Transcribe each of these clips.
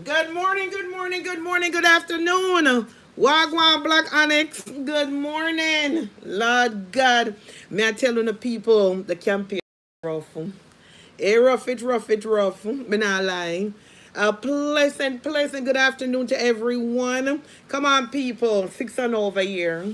Good morning, good morning, good morning, good afternoon. Wagwan Black Onyx, good morning. Lord God, may I tell you the people, the campaign rough. It rough. Me not lying. A pleasant good afternoon to everyone. Come on, people, 6 and over here.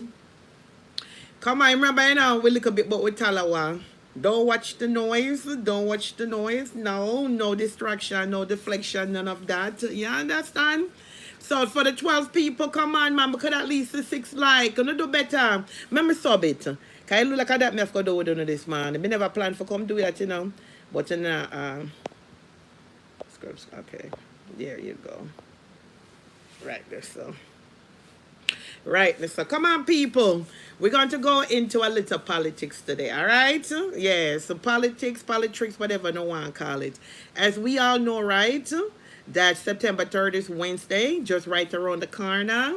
Come on, remember, we look a bit but with Talawa. Don't watch the noise. Don't watch the noise. No, no distraction, no deflection, none of that. You understand? So for the 12 people, come on, man, because at least the 6 like. Gonna do better. Remember sub it. Can you look like that me have to do with this man? I never planned for come do that, But scripts, okay. There you go. Right there, so. Right, so come on, people. We're going to go into a little politics today, all right? Yes, so politics, whatever no one call it. As we all know, right, that September 3rd is Wednesday, just right around the corner.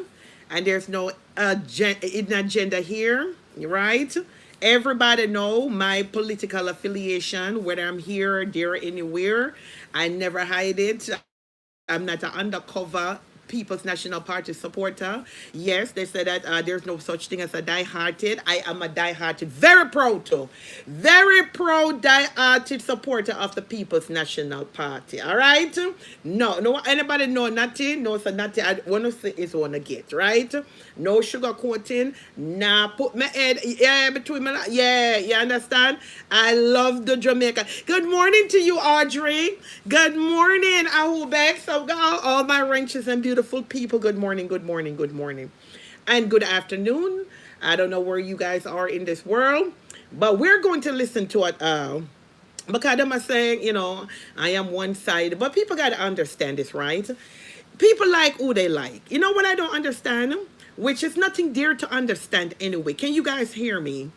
And there's no agenda here, right? Everybody know my political affiliation, whether I'm here, there, anywhere. I never hide it. I'm not an undercover People's National Party supporter. Yes, they said that there's no such thing as a die-hearted. I am a die-hearted, very proud die-hearted supporter of the People's National Party. All right? No, anybody know nothing? No, so nothing. I want to say is want to get, right? No sugar coating. Nah, put my head, between my, you understand? I love the Jamaica. Good morning to you, Audrey. Good morning, Ahubek. So, all my ranches and beautiful people, good morning, good morning, good morning. And good afternoon. I don't know where you guys are in this world, but we're going to listen to it. Because I'm saying, I am one sided, but people got to understand this, right? People like who they like. You know what I don't understand? Which is nothing there to understand anyway. Can you guys hear me?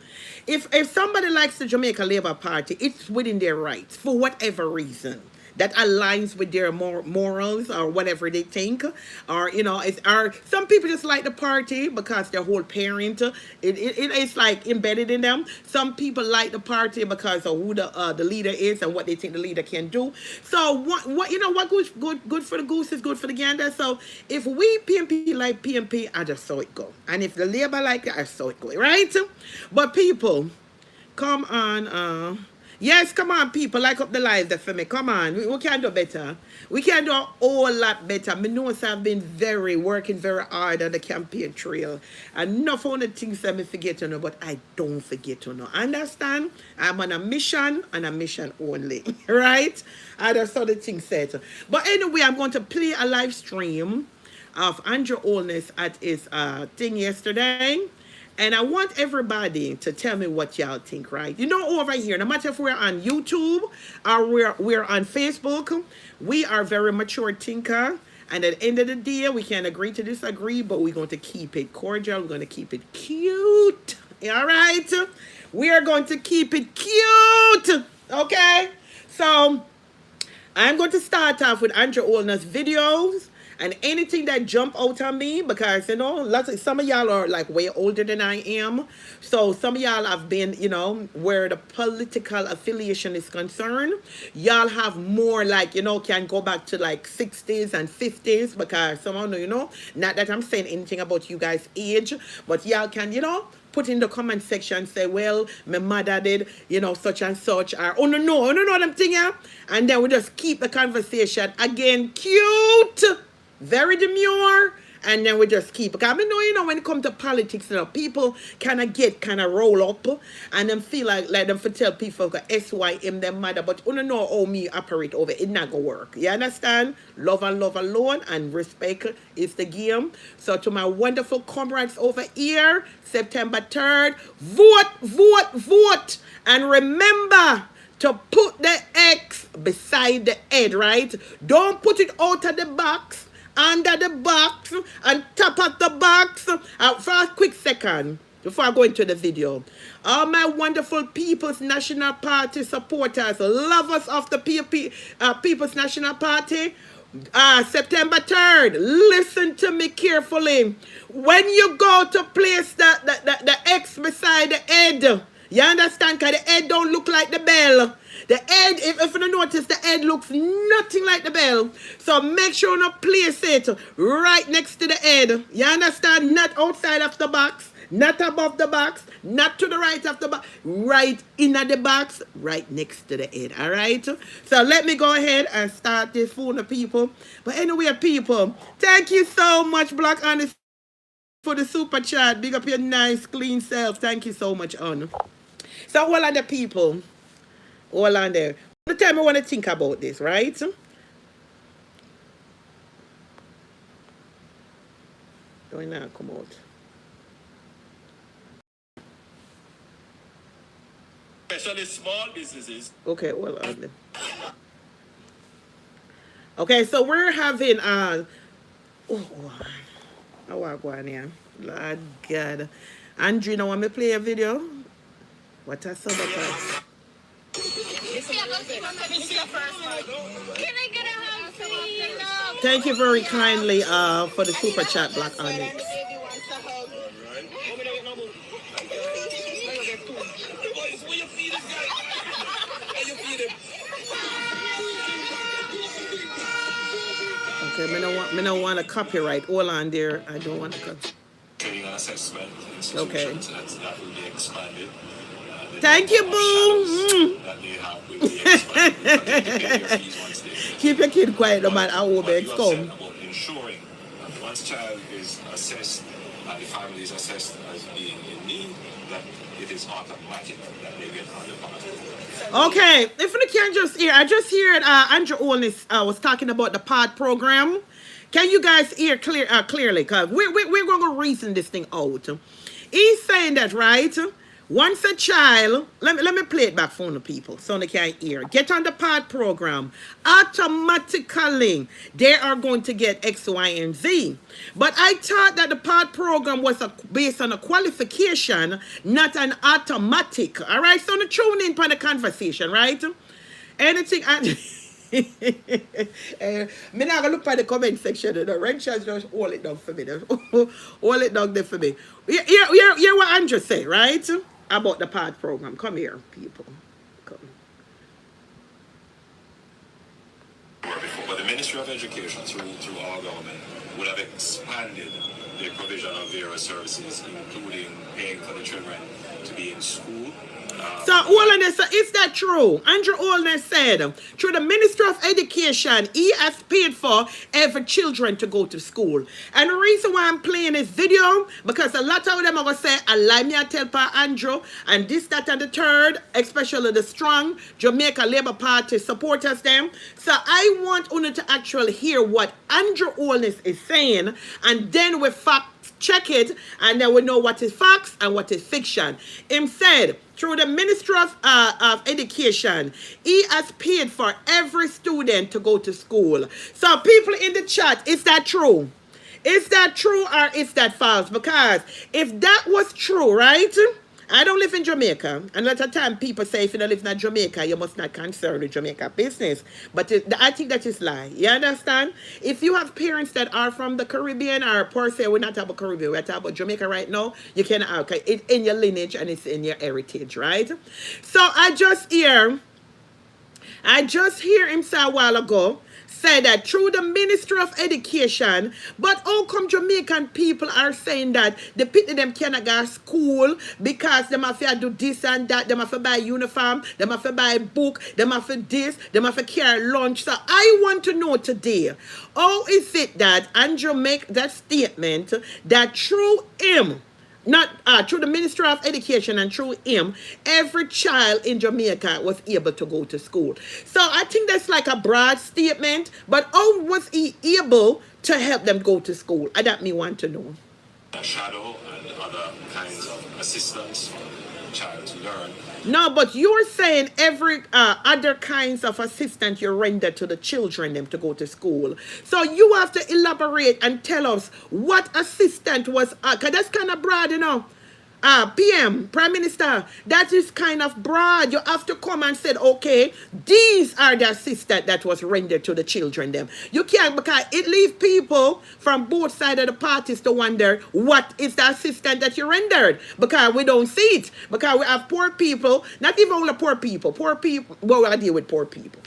If somebody likes the Jamaica Labour Party, it's within their rights for whatever reason that aligns with their morals or whatever they think, or some people just like the party because their whole parent it's like embedded in them. Some people like the party because of who the leader is and what they think the leader can do. So what good for the goose is good for the gander. So if we PNP like PNP, I just saw it go, and if the Labour like it, I saw it go, right? But people, come on, yes, come on, people, like up the live there for me. Come on, we can do better. We can do a whole lot better. Me know I've been working very hard on the campaign trail. Enough of the things that me forget to know, but I don't forget to know. Understand? I'm on a mission and a mission only. Right? I just saw the thing said. But anyway, I'm going to play a live stream of Andrew Olness at his thing yesterday. And I want everybody to tell me what y'all think, right? Over here, no matter if we're on YouTube or we're on Facebook, we are very mature thinker. And at the end of the day, we can agree to disagree, but we're going to keep it cordial. We're going to keep it cute. All right? We are going to keep it cute. Okay? So I'm going to start off with Andrew Olner's videos and anything that jump out on me, because some of y'all are like way older than I am. So some of y'all have been, where the political affiliation is concerned, y'all have more like, can go back to like 60s and 50s, because some of you, not that I'm saying anything about you guys' age, but y'all can, put in the comment section, say, well, my mother did, such and such, or oh no, what I'm thinking. And then we just keep the conversation again cute, very demure, and then we just keep. Because I know, when it comes to politics, people kind of roll up, and them feel like them for tell people SYM them mother, but you know how me operate over it not gonna work. You understand? Love and love alone, and respect is the game. So to my wonderful comrades over here, September 3rd, vote, and remember to put the X beside the head, right? Don't put it out of the box, under the box, and top of the box. For a quick second, before I go into the video, all my wonderful People's National Party supporters, lovers of the People's National Party, September 3rd, listen to me carefully. When you go to place the X beside the head, You understand? Because the head don't look like the bell. The head, if you notice, the head looks nothing like the bell. So make sure you not place it right next to the head. You understand? Not outside of the box, not above the box, not to the right of the box, right in the box, right next to the head. All right? So let me go ahead and start this for the people. But anyway, people, thank you so much, Black Honest, for the super chat. Big up your nice, clean self. Thank you so much, On. So all of the people, all on there. The time I want to think about this, right? Don't now come out. Especially small businesses. Okay, well on there. Okay, so we're having I want to go on here. Lord God. Andrew, you want me to play a video? What a sub up. Thank you very kindly for the super chat, Black Onyx. Okay, me don't want a copyright. Hold on there. I don't want to copyright. Okay. That will be expanded. Thank you, boo. Keep your kid quiet no matter how old they come. Ensuring that once child is assessed, the family is assessed as being in need, that it is automatic that they get on the path. Okay, if you can just hear, I just heard Andrew Olness was talking about the pod program. Can you guys hear clearly? Because we're going to reason this thing out. He's saying that, right? Once a child, let me play it back for the people so they can hear. Get on the pod program. Automatically, they are going to get X, Y, and Z. But I thought that the pod program was based on a qualification, not an automatic. All right, so to tune in for the conversation, right? Anything. Me not gonna look at the comment section. The Renters just hold it down for me. Hold it down there for me. Hear what Andrew said, right? About the pod program. Come here, people. Come. But the Ministry of Education, through our government, would have expanded the provision of various services, including paying for the children to be in school. So, Olness, is that true? Andrew Olness said, through the Ministry of Education, he has paid for every children to go to school. And the reason why I'm playing this video, because a lot of them are going to say, allow me to tell Pa Andrew, and this, that, and the third, especially the strong Jamaica Labour Party supporters them. So, I want you to actually hear what Andrew Olness is saying, and then we check it, and then we know what is facts and what is fiction. Him said, through the Ministry of Education, he has paid for every student to go to school. So people in the chat, is that true? Is that true or is that false? Because if that was true, right? I don't live in Jamaica. And a lot of time people say if you don't live in Jamaica, you must not concern with Jamaica business. But I think that is lie. You understand? If you have parents that are from the Caribbean, or per se, we're not talking about Caribbean, we're talking about Jamaica right now, you can, okay, it's in your lineage and it's in your heritage, right? So I just hear him say a while ago, say that through the Ministry of Education, but how come Jamaican people are saying that the people them cannot go to school because them have to do this and that, them have to buy uniform, them have to buy book, them have to this, them have to carry lunch. So I want to know today, how is it that Andrew make that statement that through him, not through the Ministry of Education and through him, every child in Jamaica was able to go to school. So I think that's like a broad statement, but how was he able to help them go to school? That me want to know. Shadow and other kinds of assistance for the child to learn. No, but you're saying every other kinds of assistance you render to the children them to go to school. So you have to elaborate and tell us what assistant was, because that's kind of broad, you know. PM, Prime Minister, that is kind of broad. You have to come and say, okay, these are the assistance that was rendered to the children. Them you can't, because it leaves people from both sides of the parties to wonder what is the assistance that you rendered, because we don't see it. Because we have poor people, not even only poor people. Well, I deal with poor people.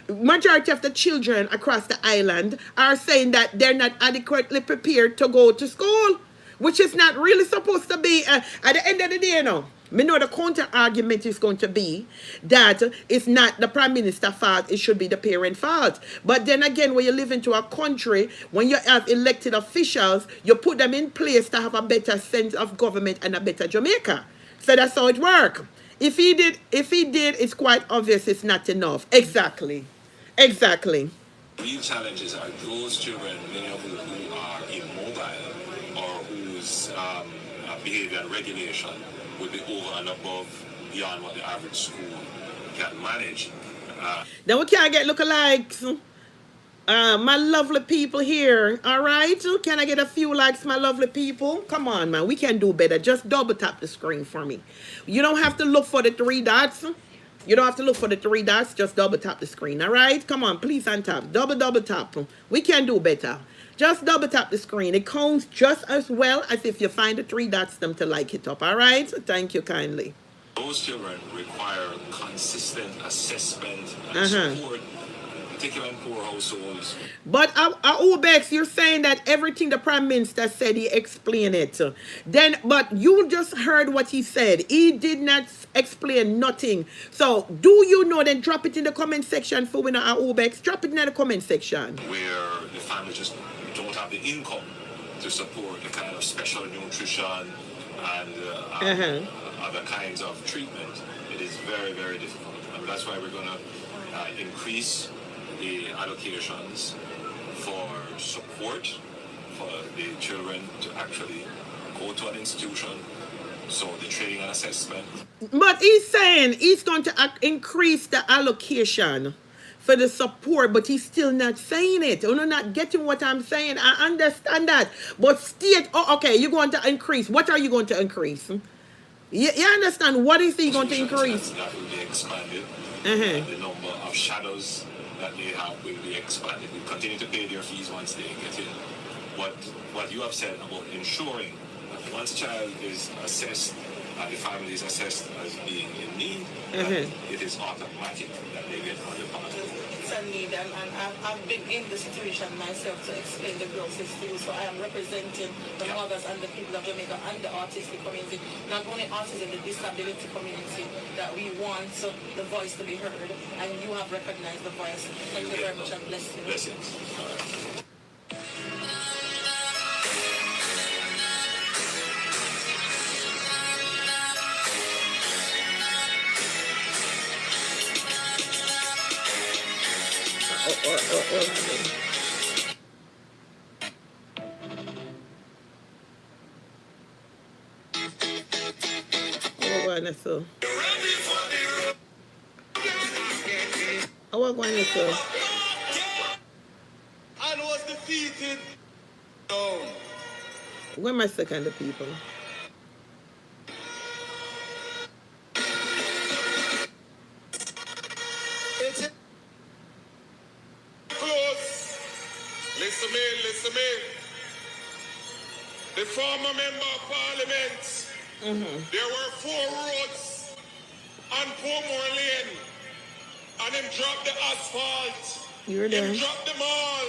Majority of the children across the island are saying that they're not adequately prepared to go to school, which is not really supposed to be. At the end of the day, you know, me know the counter argument is going to be that it's not the Prime Minister's fault, it should be the parent fault. But then again, when you live into a country, when you have elected officials, you put them in place to have a better sense of government and a better Jamaica. So that's how it works. If he did, it's quite obvious it's not enough. Exactly. Exactly. Real challenges are those children, many of whom are immobile or whose behavior and regulation would be over and above beyond what the average school can manage. Then we can't get lookalikes. My lovely people here. All right. Can I get a few likes, my lovely people? Come on, man. We can do better. Just double tap the screen for me. You don't have to look for the three dots. You don't have to look for the three dots. Just double tap the screen. All right. Come on. Please untap. Double tap. We can do better. Just double tap the screen. It counts just as well as if you find the three dots them to like it up. All right. Thank you kindly. Those children require consistent assessment and support, particularly in poor households. But Ubex, you're saying that everything the Prime Minister said, he explained it. Then, but you just heard what he said. He did not explain nothing. So, do you know? Then drop it in the comment section for winner Ubex. Drop it in the comment section. Where the family just don't have the income to support the kind of special nutrition and other kinds of treatment. It is very, very difficult. And that's why we're going to increase the allocations for support for the children to actually go to an institution. So the training and assessment. But he's saying he's going to increase the allocation for the support, but he's still not saying it. You're not getting what I'm saying. I understand that. But state, okay, you're going to increase. What are you going to increase? You understand what is he going to increase? That will be expanded. The number of shadows that they have will be expanded. We continue to pay their fees once they get in. What you have said about ensuring that once a child is assessed, the family is assessed as being in need, it is automatic that they get on the path. It's a need, and I've been in the situation myself to explain the process to you. So I am representing the mothers and the people of Jamaica and the autistic community, not only autism, the disability community, that we want the voice to be heard, and you have recognized the voice. Thank you very much, and bless you. Blessings. And was defeated. Where my second people? It's close. Listen me. The former member of parliament, there were 4 roads on Portmore Lane, and him dropped the asphalt. You're there. Him dropped them all.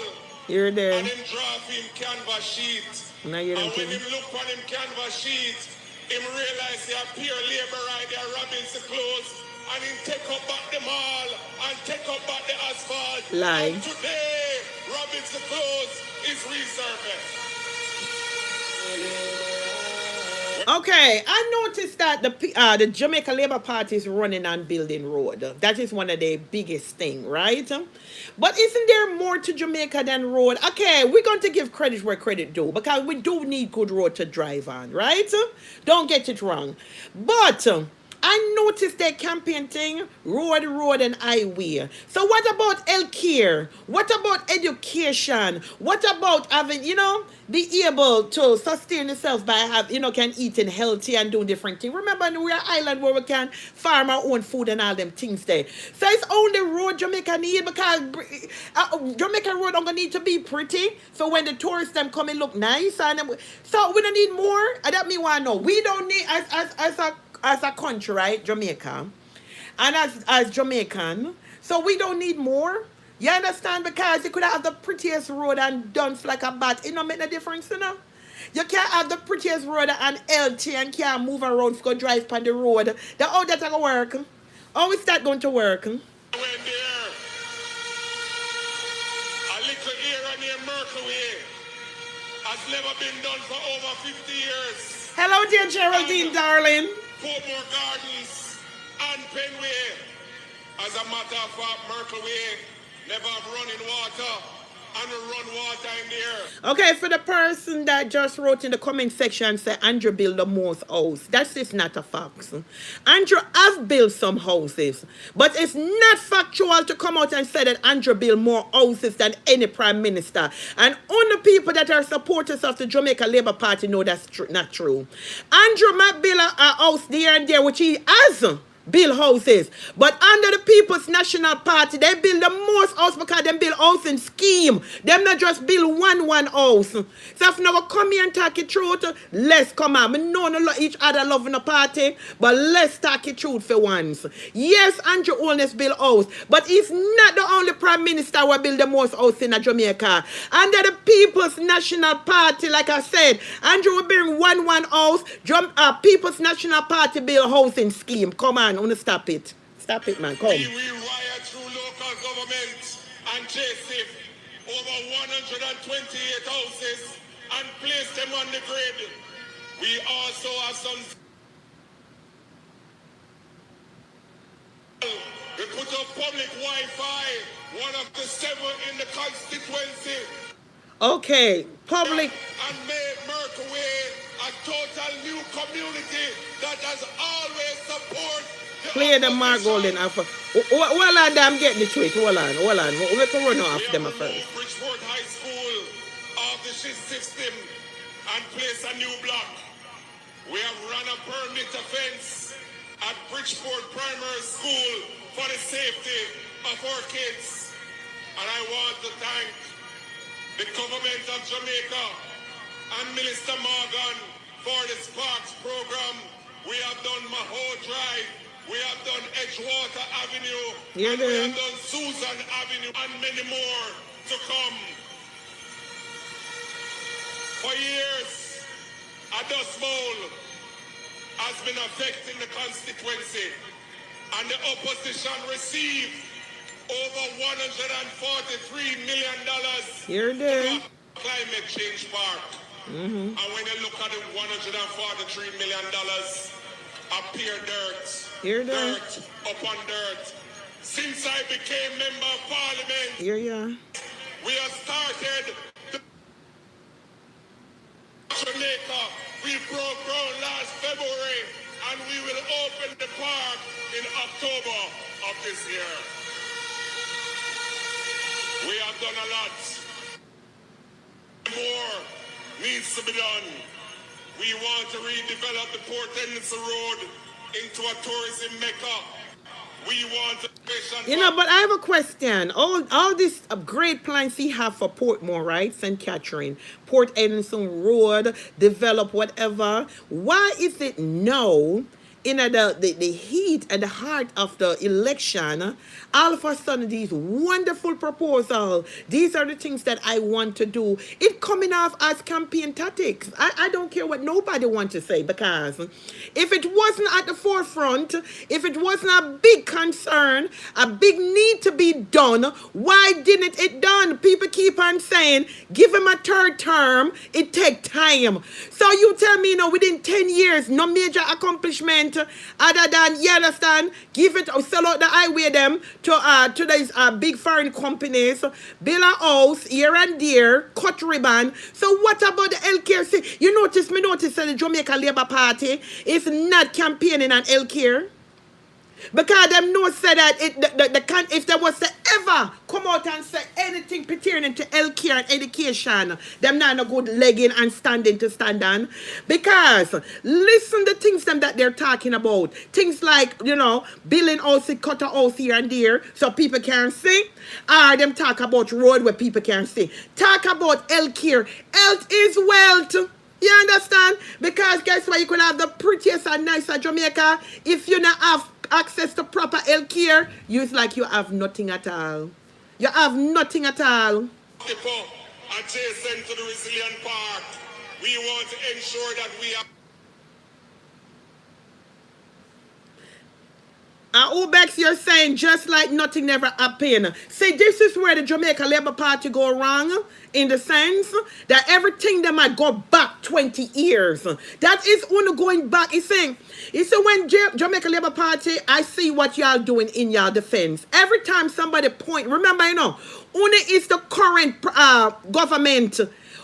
You're there. And him drop him canvas sheet. Now you're and when him look on him canvas sheet, him realize he appear labor right there robbing the clothes, and him take up back the mall and take up back the asphalt. Lie. And today, robbing the clothes is resurfaced. Okay, I noticed that the Jamaica Labour Party is running on building road. That is one of the biggest thing, right? But isn't there more to Jamaica than road? Okay, we're going to give credit where credit due, because we do need good road to drive on, right? Don't get it wrong. But I noticed their campaign thing, road, and highway. So what about healthcare? What about education? What about having, be able to sustain yourself by can eating healthy and doing different things. Remember, we're an island where we can farm our own food and all them things there. So it's only road Jamaica need because Jamaica road don't need to be pretty. So when the tourists them come and look nice and so we don't need more. That me want to know. We don't need as a country, right, Jamaica, and as Jamaican, so we don't need more. You understand? Because you could have the prettiest road and done like a bat. It don't make no difference, You can't have the prettiest road and healthy and can't move around to go drive on the road. How that going to work? How is that going to work? When there, a little area near Mercury has never been done for over 50 years. Hello, dear Geraldine, darling. Portmore Gardens and Penway. As a matter of fact, Mercury never have running water and run water in there. Okay, for the person that just wrote in the comment section say Andrew built the most house. That is not a fact. Andrew have built some houses, but it's not factual to come out and say that Andrew built more houses than any prime minister. And only people that are supporters of the Jamaica Labour Party know that's not true. Andrew might build a house there and there, which he has build houses, but under the People's National Party they build the most house because they build housing scheme. Them not just build one house. So if never come here and talk it truth, let's come on. We know no each other loving the party, but let's talk it truth for once. Yes, Andrew Holness build house, but he's not the only prime minister who build the most house in Jamaica. Under the People's National Party, like I said, Andrew will bring one house. People's National Party build housing scheme. Come on. I want to stop it. Stop it, man. Come. We riot through local government and chase it over 128 houses and place them on the grid. We also have some. We put up public Wi-Fi, one of the 7 in the constituency. Okay, public. And made Mercury a total new community that has always supported. Clear the Margolin alpha. Hold on, I'm getting the tweet. Hold on. We can run off them first. Bridgeport High School of the SHIS system and place a new block. We have run a permit offense at Bridgeport Primary School for the safety of our kids. And I want to thank the government of Jamaica and Minister Morgan for the Sparks program. We have done Maho Drive. We have done Edgewater Avenue, we have done Susan Avenue, and many more to come. For years, a dust bowl has been affecting the constituency, and the opposition received over $143 million to climate change park. And when you look at the $143 million, appear dirt upon dirt. Since I became member of parliament, we have started Jamaica. We broke ground last February and we will open the park in October of this year. We have done a lot. More needs to be done. We want to redevelop the Port Henderson Road into a tourism mecca. We want to... but I have a question. All these great plans he have for Portmore, right? St. Catherine, Port Henderson Road, develop whatever. Why is it now, in the heat and the heart of the election, all of a sudden these wonderful proposals, these are the things that I want to do, it coming off as campaign tactics. I don't care what nobody wants to say, because if it wasn't at the forefront, if it wasn't a big concern, a big need to be done, why didn't it done? People keep on saying, give him a third term, it take time. So you tell me, within 10 years, no major accomplishment other than, you understand, give it or sell out the highway them to these big foreign companies, build a house here and there, cut ribbon. So what about the healthcare? See, you notice that the Jamaica Labour Party is not campaigning on healthcare. Because them know say that if there was to ever come out and say anything pertaining to healthcare and education, them not a good legging and standing to stand on. Because listen the things them that they're talking about. Things like, building house, cut a house here and there so people can see. Or them talk about road where people can see. Talk about healthcare. Health is wealth. You understand? Because guess what? You could have the prettiest and nicer Jamaica. If you not have access to proper health care, it's like you have nothing at all. You have nothing at all. Adjacent to the resilient park, we want to ensure that we have. Ubex, you're saying just like nothing never happened. See, this is where the Jamaica Labour Party go wrong, in the sense that everything that might go back 20 years. That is only going back. It's saying when Jamaica Labour Party, I see what y'all doing in y'all defense. Every time somebody point, remember, only is the current government.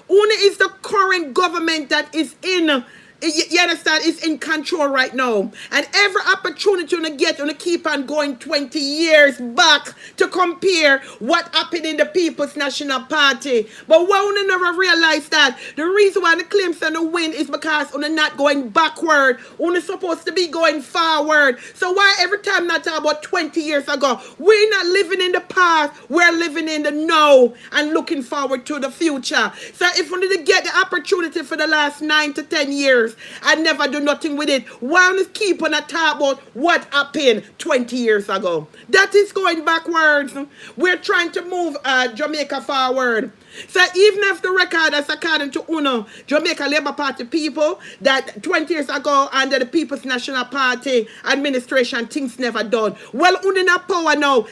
Only is the current government that is in. You understand? It's in control right now. And every opportunity you get, you keep on going 20 years back to compare what happened in the People's National Party. But why we never realize that the reason why the claims on the win is because we're not going backward. We're supposed to be going forward. So why every time not talk about 20 years ago? We're not living in the past. We're living in the now and looking forward to the future. So if we need to get the opportunity for the last 9 to 10 years, and never do nothing with it. Why don't keep on a talk about what happened 20 years ago? That is going backwards. We're trying to move Jamaica forward. So even if the record is according to UNO, Jamaica Labour Party people, that 20 years ago under the People's National Party administration, things never done. Well, UNO in power now.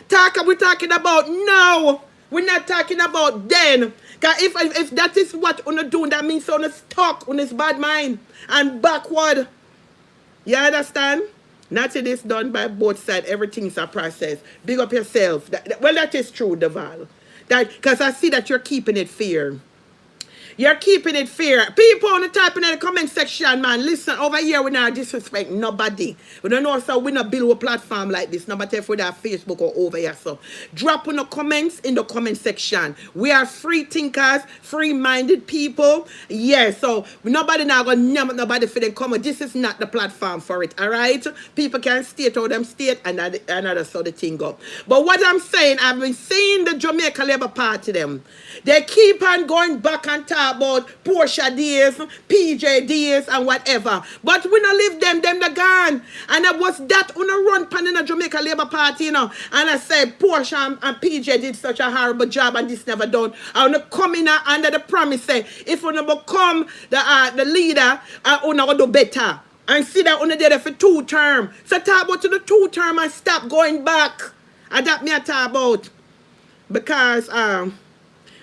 We're talking about now. We're not talking about then. Because if that is what UNO doing, that means UNO stuck on his bad mind and backward. You understand? Nothing is done by both sides. Everything is a process. Big up yourself. That is true, Deval. Because I see that you're keeping it fair. You're keeping it fair. People on the type in the comment section, man. Listen, over here we not disrespect nobody. We don't know, so we not build a platform like this. No matter if we're at Facebook or over here. So drop in the comments in the comment section. We are free thinkers, free-minded people. Yeah, so nobody now gonna nobody for them comment. This is not the platform for it. Alright? People can state how them state and another so the thing go. But what I'm saying, I've been seeing the Jamaica Labour Party them. They keep on going back and talk about Portia days, PJ days, and whatever. But we don't leave them they're gone. And it was that on a run pan in a Jamaica Labour Party, And I said Portia and PJ did such a horrible job and this never done. I want to come in under the promise, say, if we become the leader, I want to do better. And see that only there for 2 terms. So talk about to the 2 term and stop going back. And that me I talk about.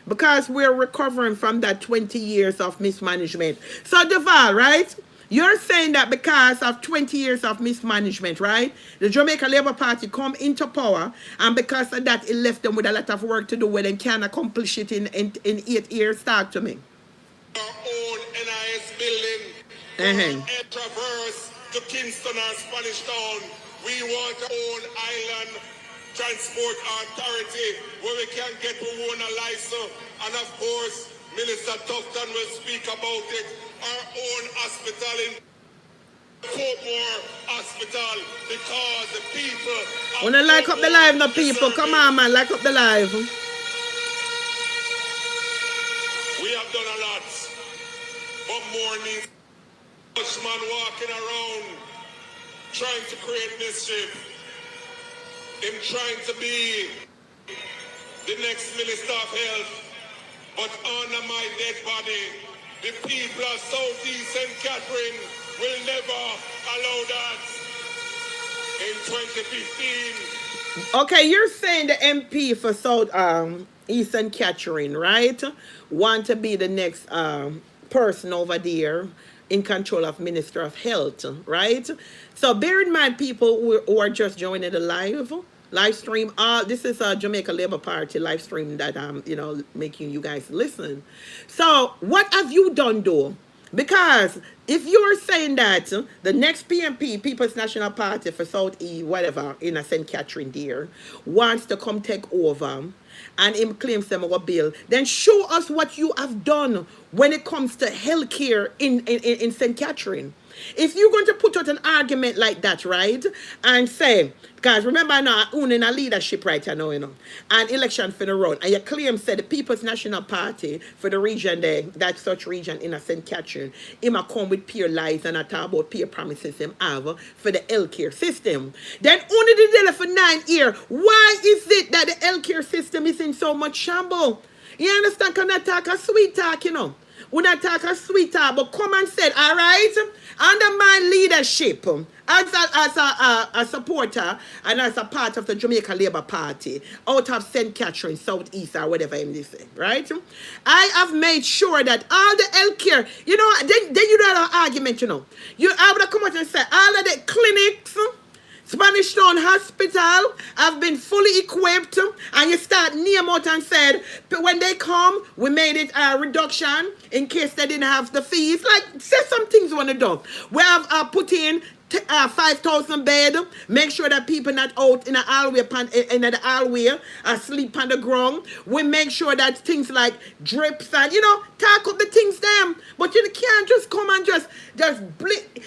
Because we're recovering from that 20 years of mismanagement. So, Deval, right? You're saying that because of 20 years of mismanagement, right? The Jamaica Labour Party come into power, and because of that, it left them with a lot of work to do where they can accomplish it in 8 years. Talk to me. Our own NIS building, traverse to Kingston or Spanish Town. We want our own island transport authority where we can get to own a license, and of course Minister Tufton will speak about it. Our own hospital in Portmore Hospital, because the people wanna like up the live now, people. Come on, man, like up the live. We have done a lot, but more needs. Bushman walking around trying to create mischief. Him trying to be the next Minister of Health, but under my dead body, the people of Southeast St. Catherine will never allow that. In 2015. Okay, you're saying the MP for South Eastern Catherine, right? Want to be the next person over there in control of Minister of Health, right? So bear in mind, people who are just joining the live, live stream. This is a Jamaica Labour Party live stream that I'm, making you guys listen. So what have you done, though? Because if you're saying that the next PNP, People's National Party for South E, whatever, in a St. Catherine there, wants to come take over and him claims them our bill, then show us what you have done when it comes to healthcare in St. Catherine. If you're going to put out an argument like that, right, and say, because remember now, owning a leadership right now, and election for the run, and your claim said the People's National Party for the region there, that such region in a St. Catherine, him a come with peer lies and a talk about peer promises him have for the healthcare system. Then only the deal for 9 years, why is it that the healthcare system is in so much shamble? You understand? Can I talk a sweet talk, Would not talk a sweet talk, but come and said, all right, under my leadership, as a supporter and as a part of the Jamaica Labour Party, out of St. Catherine, South East, or whatever I'm saying, right? I have made sure that all the healthcare, then you don't have an argument, I would have come out and say, all of the clinics, Spanish Town Hospital have been fully equipped, and you start name out and said, when they come, we made it a reduction in case they didn't have the fees. Like, say some things you want to do. We have put in 5,000 bed, make sure that people not out in the hallway, asleep on the ground. We make sure that things like drips and, talk up the things them. But you can't just come and just blink.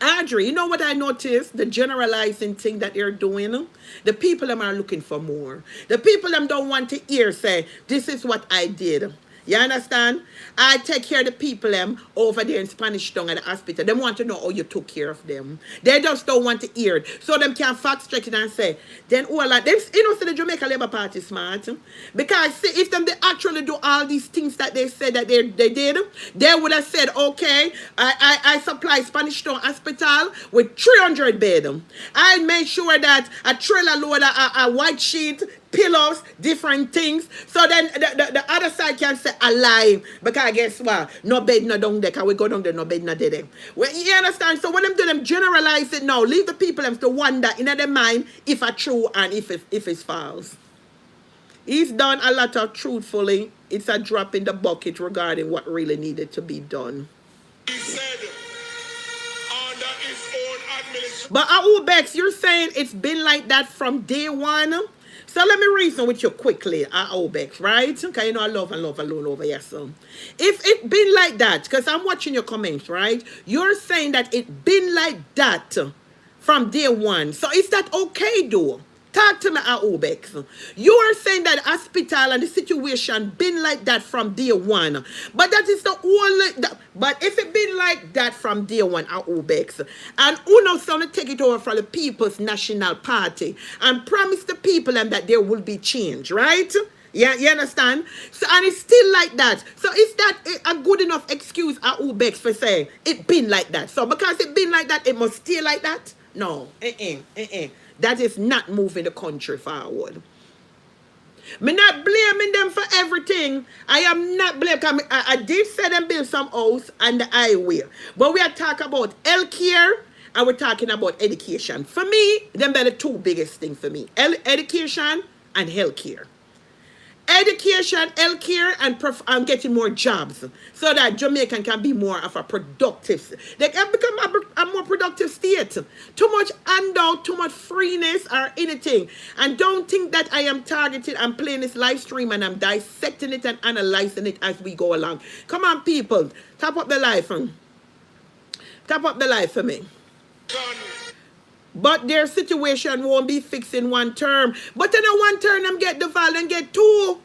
Audrey, you know what I noticed? The generalizing thing that they're doing. The people them are looking for more. The people them don't want to hear say, this is what I did. You understand? I take care of the people them over there in Spanish Town at the hospital. They want to know how you took care of them. They just don't want to hear it. So them can fact check it and say, then all that. Them, see the Jamaica Labour Party smart. Because see, if them they actually do all these things that they said that they did, they would have said, okay, I supply Spanish Town Hospital with 300 bed. I made sure that a trailer load a white sheet, pillows, different things. So then the other side can say a lie. Because guess what? No bed, no down there. Can we go down there? No bed, no there. Well, you understand? So when them do them generalize it now, leave the people them to wonder in their mind if it's true and if it's false. He's done a lot of truthfully. It's a drop in the bucket regarding what really needed to be done. He said under his own administration. But Bex, you're saying it's been like that from day one? So let me reason with you quickly, Bex, right? Because I love alone over here, so. If it been like that, because I'm watching your comments, right? You're saying that it been like that from day one. So is that okay, though? Talk to me, Bex. You are saying that the hospital and the situation been like that from day one. But that is the only... But if it been like that from day one, Bex, and Uno's going to take it over from the People's National Party and promise the people that there will be change, right? Yeah, you understand? So, and it's still like that. So is that a good enough excuse, Bex, for saying it been like that? So because it been like that, it must stay like that? No. That is not moving the country forward. Me not blaming them for everything. I am not blaming. I did say them build some house and the highway. But we are talking about healthcare and we're talking about education. For me, them are the two biggest things for me. Education and healthcare. Education, healthcare, and getting more jobs so that Jamaican can be more of a productive. They can become a more productive state. Too much handout, too much freeness or anything. And don't think that I am targeted and playing this live stream and I'm dissecting it and analyzing it as we go along. Come on, people. Tap up the live. Tap up the live for me. But their situation won't be fixed in one term. But in a one term, them get the val and get two.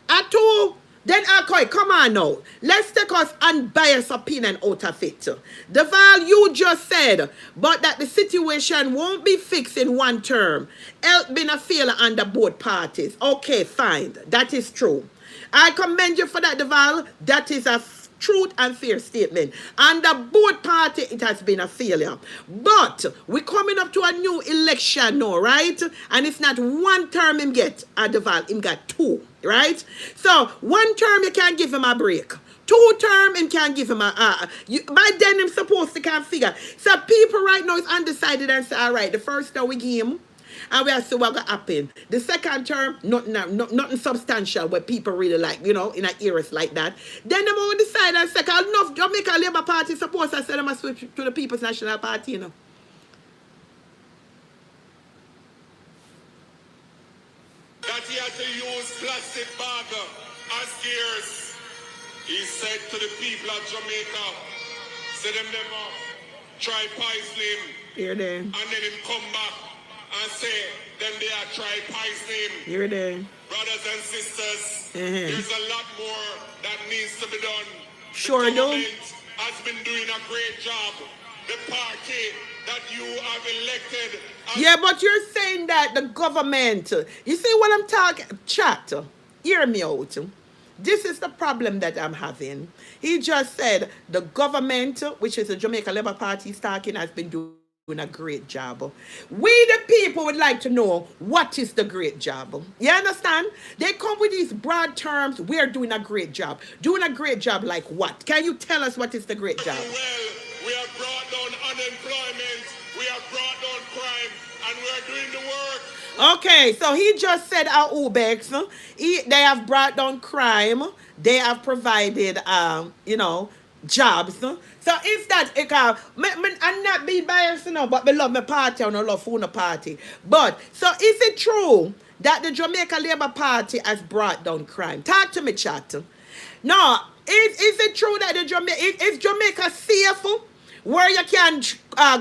At two. Then okay, come on now. Let's take us unbiased opinion out of it. The val you just said, but that the situation won't be fixed in one term. Help been a failure under both parties. Okay, fine. That is true. I commend you for that, Deval. That is a truth and fair statement. Under both parties, it has been a failure. But we're coming up to a new election now, right? And it's not one term him get at the Val, him got two, right? So one term you can't give him a break. 2 term and can't give him by then him supposed to can't figure. So people right now is undecided and say, all right, the first term we give him and we have to see what going to happen. The second term, nothing substantial what people really like, in an areas like that. Then they will decide and say, enough Jamaica Labour Party supposed to say them a switch to the People's National Party, That he had to use plastic bag as gears. He said to the people of Jamaica, say them never try poison him. Here they. And then him come back and say them they are try poison him. Here they. Brothers and sisters, there's a lot more that needs to be done. Sure the do. government has been doing a great job. The party that you have elected. Yeah, but you're saying that the government, you see what I'm talking, chat, hear me out. This is the problem that I'm having. He just said the government, which is the Jamaica Labour Party is talking, has been doing a great job. We the people would like to know what is the great job. You understand? They come with these broad terms. We're doing a great job. Doing a great job like what? Can you tell us what is the great job? Well, we have brought down unemployment. We have brought down crime. And we are doing the work. Okay, so he just said Ubex, they have brought down crime, they have provided, jobs. So if that, I'm not being biased, but I love my party and I love the party. But, so is it true that the Jamaica Labour Party has brought down crime? Talk to me, chat. No, is it true that is Jamaica safe? Where you can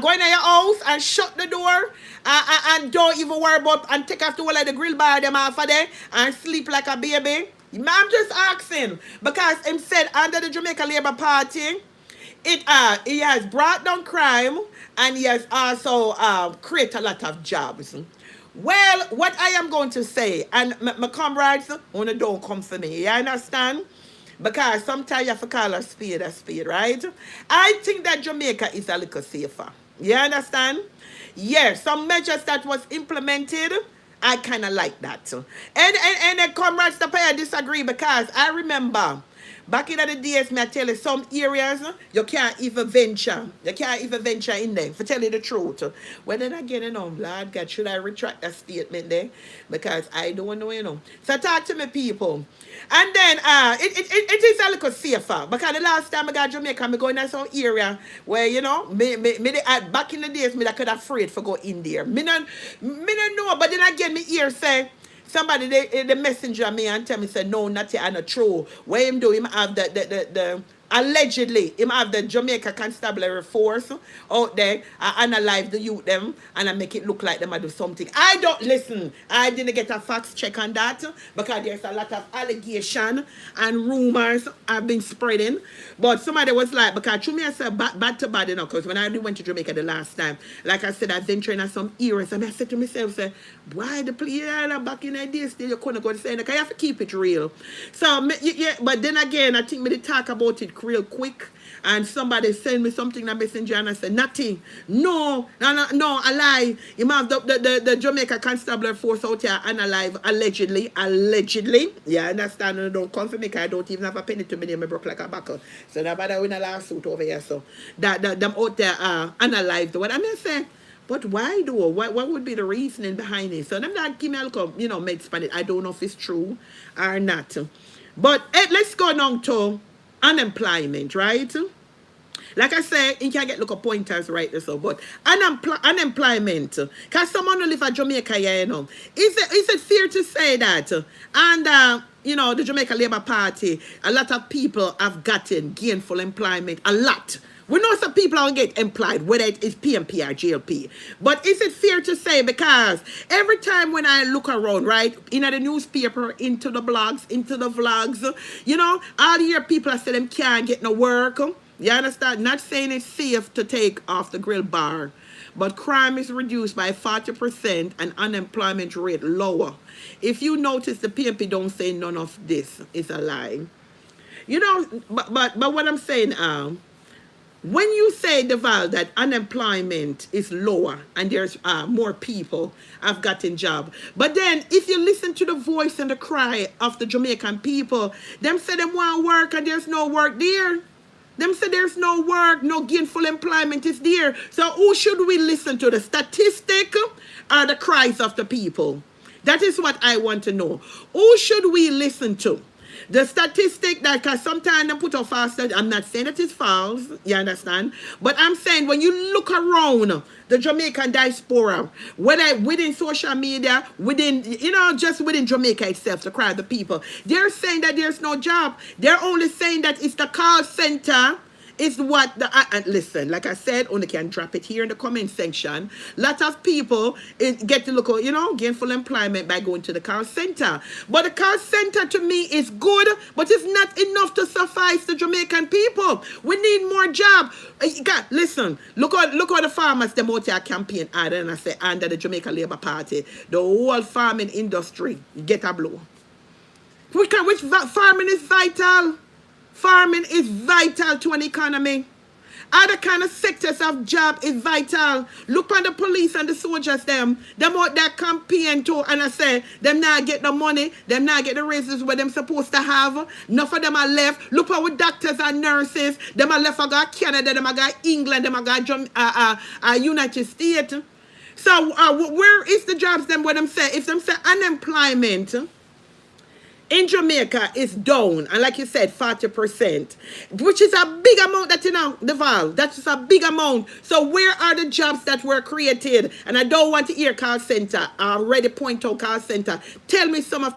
go in your house and shut the door and don't even worry about and take off the whole of the grill bar them off of there and sleep like a baby? I'm just asking because him said under the Jamaica Labour Party, he has brought down crime and he has also created a lot of jobs. Well, what I am going to say, and my comrades, don't come for me, you understand? Because sometimes you have to call a speed, right? I think that Jamaica is a little safer. You understand? Yes, some measures that was implemented, I kind of like that. And the comrades, I disagree because I remember back in the days, I tell you, some areas, you can't even venture. You can't even venture in there, for tell you the truth. Well, then again, Lord God, should I retract that statement there? Because I don't know, So talk to me, people. And then, it is a little safer. Because the last time I got Jamaica, I go in some area where, back in the days, I could afraid for go in there. Me don't know, but then again, me hear say, somebody, the messenger me and tell me, say, no, not yet, not true. What him do, him have the allegedly, him have the Jamaica Constabulary Force out there, I analyze the youth them, and I make it look like them I do something. I don't listen. I didn't get a facts check on that, because there's a lot of allegation and rumors have been spreading. But somebody was like, because to me I said bad to bad, because when I went to Jamaica the last time, like I said, I ventured in some areas, and I said to myself, say, why the player back in the day still you couldn't go to say, because you have to keep it real. So, yeah, but then again, I think we did talk about it real quick, and somebody send me something in messenger and I said, nothing. No, a lie. You have the Jamaica Constabulary Force out here and alive, allegedly. Yeah, I understand. Don't come for me, because I don't even have a penny to me name, I broke like a buckle. So nobody win a lawsuit over here. So that them out there unalive. What I mean say, but why though? What would be the reasoning behind it? So them not give me a look, meds span it. I don't know if it's true or not. But let's go now to unemployment, right? Like I said, you can get look at pointers right there, so but unemployment. Because someone who live in Jamaica, is it fair to say that? And the Jamaica Labour Party, a lot of people have gotten gainful employment, a lot. We know some people don't get employed, whether it is PNP or JLP. But is it fair to say, because every time when I look around, right, in the newspaper, into the blogs, into the vlogs, all the year people are saying them can't get no work. You understand? Not saying it's safe to take off the grill bar, but crime is reduced by 40% and unemployment rate lower. If you notice, the PNP don't say none of this is a lie. But what I'm saying, when you say, Deval, that unemployment is lower and there's more people have gotten job, but then if you listen to the voice and the cry of the Jamaican people, them say them want work and there's no work there. Them say there's no work, no gainful employment is there. So who should we listen to, the statistic or the cries of the people? That is what I want to know. Who should we listen to? The statistic that, because sometimes they put up faster, I'm not saying that it's false, you understand? But I'm saying when you look around the Jamaican diaspora, whether within social media, within, just within Jamaica itself, the cry of the people, they're saying that there's no job. They're only saying that it's the call center is what the listen, like I said, only can drop it here in the comment section. Lot of people get to look at, gainful employment by going to the call center. But the call center to me is good, but it's not enough to suffice the Jamaican people. We need more job. God, listen, look at the farmers them out here campaign and I say under the Jamaica Labour Party, the whole farming industry get a blow. Which farming is vital. Farming is vital to an economy. Other kind of sectors of job is vital. Look on the police and the soldiers them out there campaign too, and I say them not get the money, them not get the raises where them supposed to have. Enough of them are left. Look at with doctors and nurses, them are left for got Canada, them are got England, them are got United States. So where is the jobs them where them say? If them say unemployment in Jamaica is down, and like you said, 40%, which is a big amount that Deval, that's just a big amount. So where are the jobs that were created? And I don't want to hear call center. I already point out call center. Tell me some of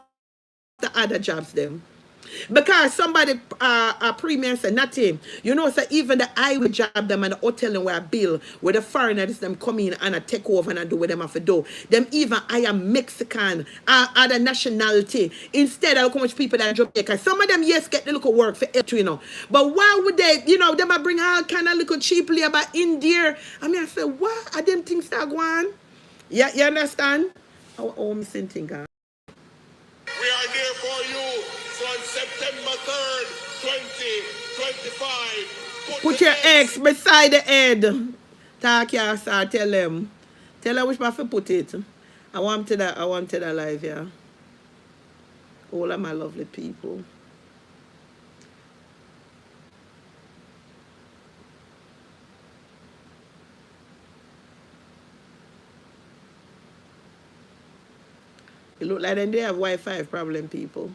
the other jobs then. Because somebody premier said nothing. So even the highway job them and the hotel them were bill where the foreigners them come in and take over and do what them have to do. Them even hire Mexican other nationality instead of how much people that Jamaica. Some of them yes get the little work for it, But why would they, them a bring all kind of little cheap labor in there? I mean I say, what are them things that go on? Yeah, you understand? Oh, I'm thinking. We are there for you. So on September 3rd, 2025, put your X beside the head. Talk your sir, tell them. Tell them which part to put it. I want to that live here. All of my lovely people. It look like they have Wi-Fi problem, people.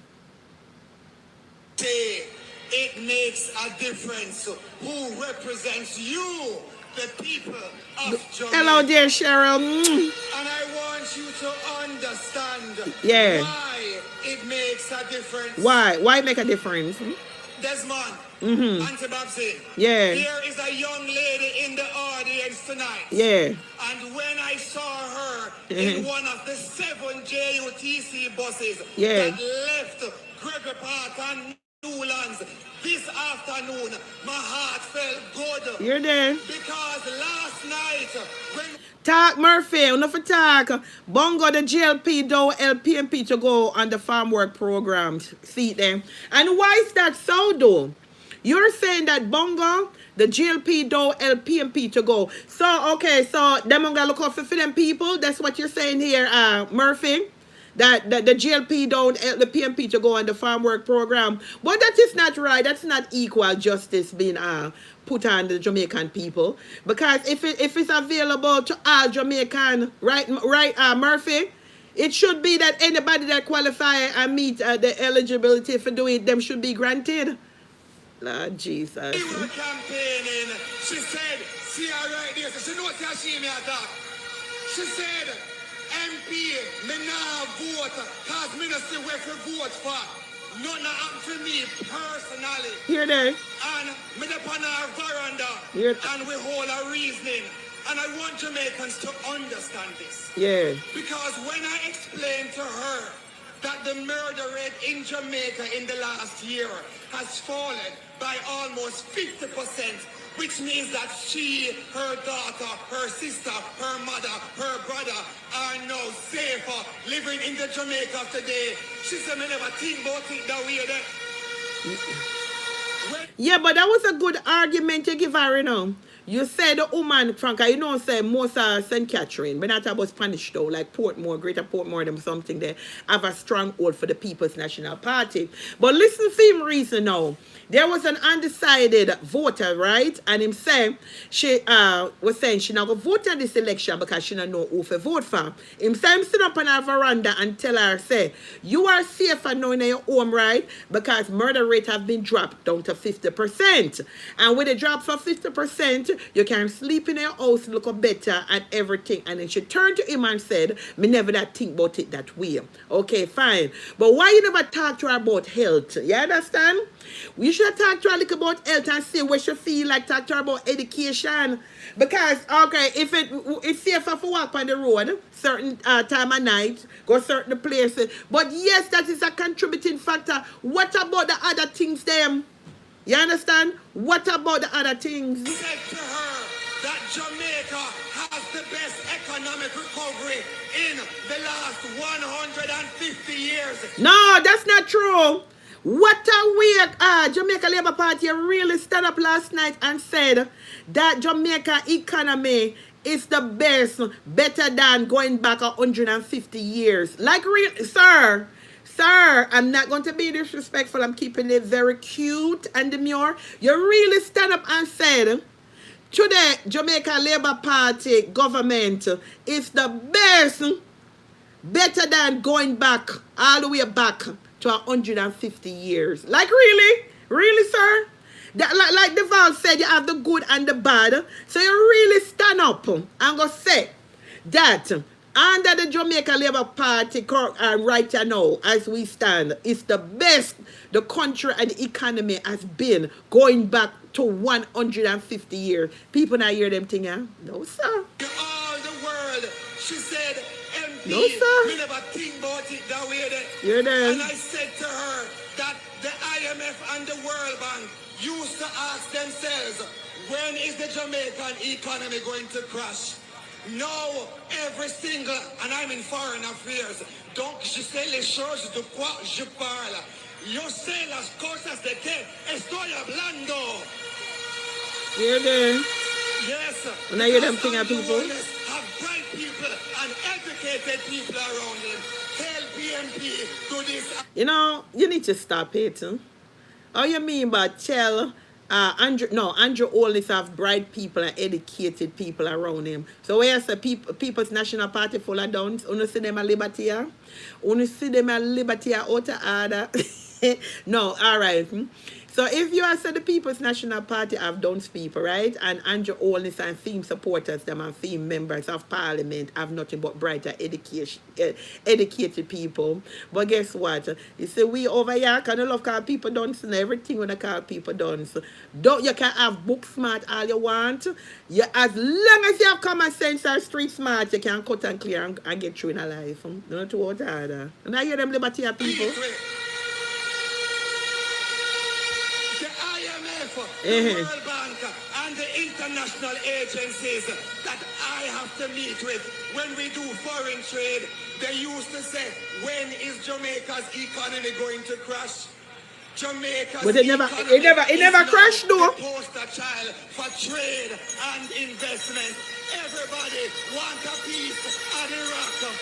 It makes a difference who represents you, the people of Jamaica. Hello there, Cheryl. And I want you to understand why it makes a difference. Why make a difference? Desmond, Auntie Babsy, here is a young lady in the audience tonight. Yeah. And when I saw her in one of the 7 JUTC buses that left Gregory Park and Newlands this afternoon, my heart felt good. You're there. Because last night, when Talk Murphy, enough for talk. BonGo the GLP do LPMP to go on the farm work program. See them. And why is that so though? You're saying that BonGo, the GLP do LPMP to go. So okay, so them gonna look out for them people. That's what you're saying here, Murphy. That the GLP don't the PNP to go on the farm work program. But that is not right. That's not equal justice being put on the Jamaican people. Because if it's available to all Jamaican, right, Murphy, it should be that anybody that qualify and meet the eligibility for doing it, them should be granted. Lord Jesus. we were campaigning, she said, see her right there, so she knows how she me attack. She said, MP, me nah vote, cause me not see where to vote for. Nothing happened to me personally. Here they. And me up on our veranda, and we hold a reasoning. And I want Jamaicans to understand this. Yeah. Because when I explained to her that the murder rate in Jamaica in the last year has fallen by almost 50%, which means that she, her daughter, her sister, her mother, her brother are now safer living in the Jamaica of today. She said, me never think about it that way. Yeah, but that was a good argument you give her, you know. You said the woman, Franca, you know, say most are St. Catherine, but not about Spanish though, like Portmore, Greater Portmore, them something there, have a stronghold for the People's National Party. But listen to him reason now. There was an undecided voter, right? And him say she was saying she not go vote in this election because she don't know who to vote for. Him say him sit up on her veranda and tell her, say, you are safer now in your home, right? Because murder rate have been dropped down to 50%. And with a drop for 50%, you can sleep in your house, look up better and everything. And then she turned to him and said, me never that think about it that way. Okay, fine. But why you never talk to her about health? You understand? We should talk to her a little about health and see what she feel like, talk to her about education. Because, okay, if it's safer for walk on the road, certain time of night, go certain places. But yes, that is a contributing factor. What about the other things, them? You understand? What about the other things? Said to her that Jamaica has the best economic recovery in the last 150 years. No, that's not true. What a weird Jamaica Labour Party really stand up last night and said that Jamaica economy is the best, better than going back 150 years. Like, real, sir, I'm not going to be disrespectful. I'm keeping it very cute and demure. You really stand up and said, today, Jamaica Labour Party government is the best, better than going back, all the way back to 150 years. Like, really? Really, sir? That, like Deval said, you have the good and the bad. So you really stand up and go say that under the Jamaica Labour Party right now, as we stand, it's the best the country and the economy has been going back to 150 years. People not hear them thing, huh? No, sir. All the world, she said, MP, no, sir. we never think about it that way. You're there. And I said to her that the IMF and the World Bank used to ask themselves, when is the Jamaican economy going to crash? No, every single, and I'm in foreign affairs, donc je sais les choses de quoi je parle. Yo sé las cosas de que estoy hablando. You're there. Yes. When I hear them thing of people. Have bright people and educated people around him. Tell PNP to this. You know, you need to stop it. Huh? How you mean by tell Andrew always have bright people and educated people around him. So where's the People's National Party full of dons? Uno see them a liberty? Uno see them a liberty out of order? No, all right. So if you are said the People's National Party have done people, right? And Andrew Holness and theme supporters, them and theme members of parliament have nothing but brighter educated people. But guess what? You see, we over here can love call people dunce and everything when I call people dunce. Don't you can have book smart all you want. You as long as you have common sense or street smart, you can cut and clear and get through in a life. Not too harder. And I hear them liberty people. The World Bank and the international agencies that I have to meet with when we do foreign trade, they used to say, when is Jamaica's economy going to crash? Jamaica's but it never crashed though. Poster child for trade and investment. Everybody want a piece of the rock.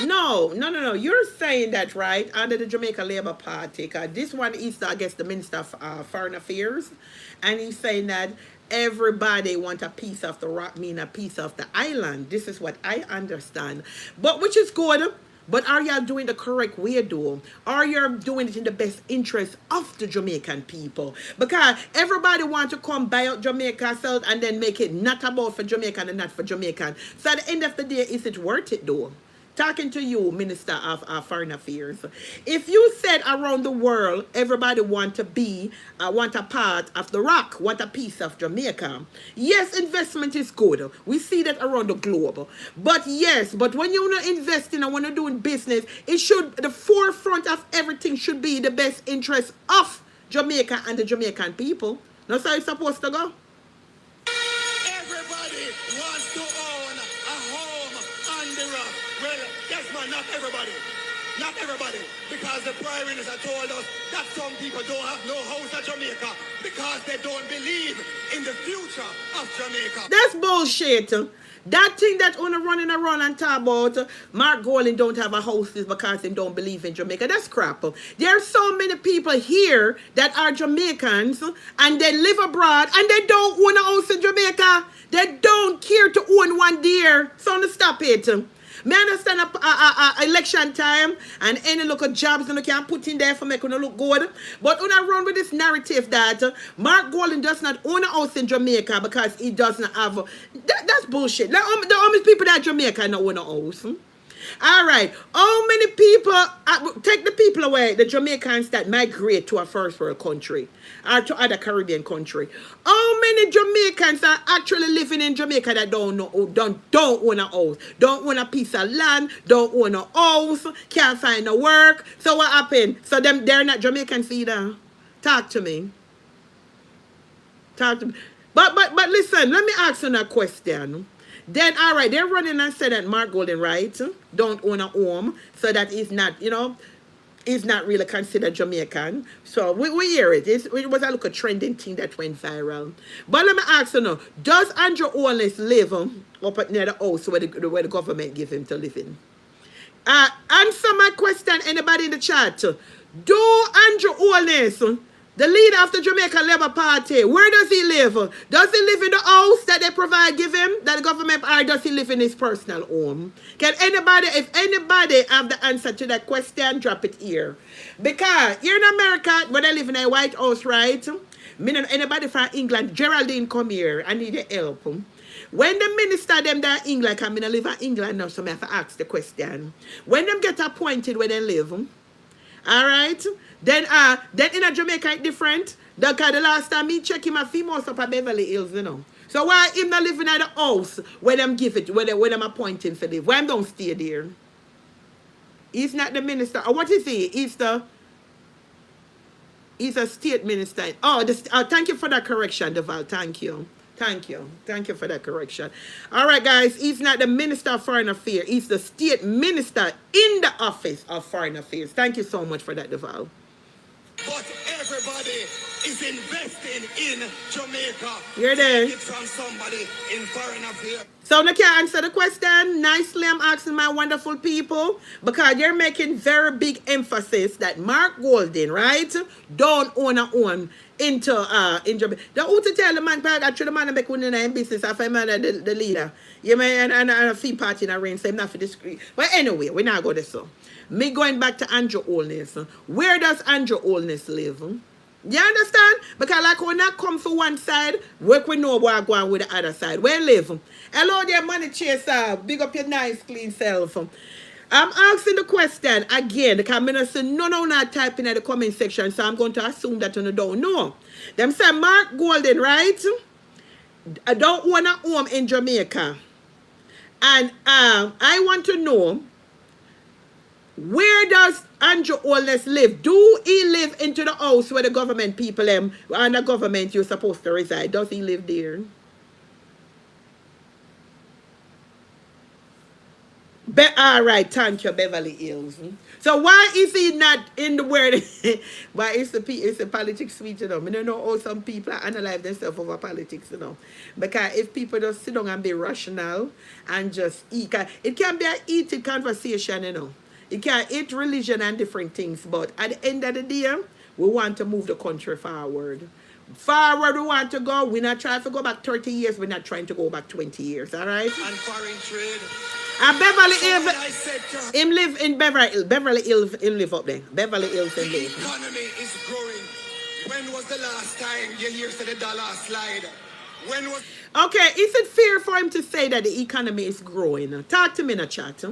No. You're saying that, right, under the Jamaica Labour Party. This one is, I guess, the Minister of Foreign Affairs. And he's saying that everybody want a piece of the rock, mean a piece of the island. This is what I understand. But which is good. But are y'all doing the correct way, though? Are you doing it in the best interest of the Jamaican people? Because everybody wants to come buy out Jamaica sell and then make it not about for Jamaican and not for Jamaican. So at the end of the day, is it worth it, though? Talking to you, Minister of Foreign Affairs. If you said around the world, everybody want a part of the rock, want a piece of Jamaica. Yes, investment is good. We see that around the globe. But when you want to invest in and when you're doing business, the forefront of everything should be the best interest of Jamaica and the Jamaican people. That's how it's supposed to go. Everybody wants to own a home on the rock. Well, guess what? Not everybody. Not everybody. Because the Prime Minister told us that some people don't have no house in Jamaica because they don't believe in the future of Jamaica. That's bullshit. That thing that on running around and talk about Mark Golding don't have a house is because they don't believe in Jamaica. That's crap. There are so many people here that are Jamaicans and they live abroad and they don't own a house in Jamaica. They don't care to own one there. So to stop it. Me understand election time and any local jobs you can put in there for making it look good. But when I run with this narrative that Mark Golding does not own a house in Jamaica because he doesn't have that's bullshit. Like, the only people that Jamaica don't own a house. All right. How many people, take the people away, the Jamaicans that migrate to a first world country or to other Caribbean country. How many Jamaicans are actually living in Jamaica that don't own a house, don't own a piece of land, don't own a house, can't find no work. So what happened? So they're not Jamaicans either. Talk to me. Talk to me. But listen, let me ask you a question. Then, all right, they're running and say that Mark Golding, right, don't own a home, so that he's not, he's not really considered Jamaican. So we hear it. It was a look a trending thing that went viral. But let me ask you now, does Andrew Holness live up at near the house where the government give him to live in? Answer my question, anybody in the chat. Do Andrew Holness, the leader of the Jamaican Labour Party, where does he live? Does he live in the house that they give him, that the government, or does he live in his personal home? Can anybody, if anybody have the answer to that question, drop it here. Because here in America, when I live in a White House, right? Anybody from England, Geraldine come here, I need your help. When the minister them that England, because I live in England now, so I have to ask the question. When them get appointed where they live, all right? Then in a Jamaica it's different. Because the last time me check him a female up at Beverly Hills, So why him not living at the house where them give it, where them appoint him for live? Why him don't stay there? He's not the minister. Or what is he? He's a state minister. Oh, thank you for that correction, Deval. Thank you. Thank you. Thank you for that correction. All right, guys. He's not the Minister of Foreign Affairs. He's the State Minister in the Office of Foreign Affairs. Thank you so much for that, Deval. But everybody is investing in Jamaica. You're there. Take it from somebody in Foreign Affairs. So I can't answer the question nicely. I'm asking my wonderful people because you're making very big emphasis that Mark Golding, right, don't own a own in Jamaica. The who to tell the man, actually the man make one in business after man the leader. You may and a fee party in a rain, so I'm not for discreet. But anyway, we now go this so. Me going back to Andrew Holness. Where does Andrew Holness live? You understand? Because like when I come for one side, work with no boy go on with the other side. Where live? Hello there, money chaser. Big up your nice clean self. I'm asking the question again because I'm going to say no, not typing in the comment section, so I'm going to assume that you don't know. Them say Mark Golding, right? I don't own a home in Jamaica. And I want to know, where does Andrew Holness live? Do he live into the house where the government people and the government you're supposed to reside? Does he live there? All right, thank you, Beverly Hills. So why is he not in the word? Why is the politics sweet, I don't know how some people analyze themselves over politics, Because if people just sit down and be rational and just eat, it can be an heated conversation, You can eat religion and different things, but at the end of the day, we want to move the country forward. Forward we want to go. We're not trying to go back 30 years. We're not trying to go back 20 years, all right? And foreign trade. And Beverly Hills, him live in Beverly Hills. Beverly Hills, him live up there. Beverly Hills, him The live. economy is growing. When was the last time you hear the dollar slide? When was... Okay, is it fair for him to say that the economy is growing? Talk to me in a chat.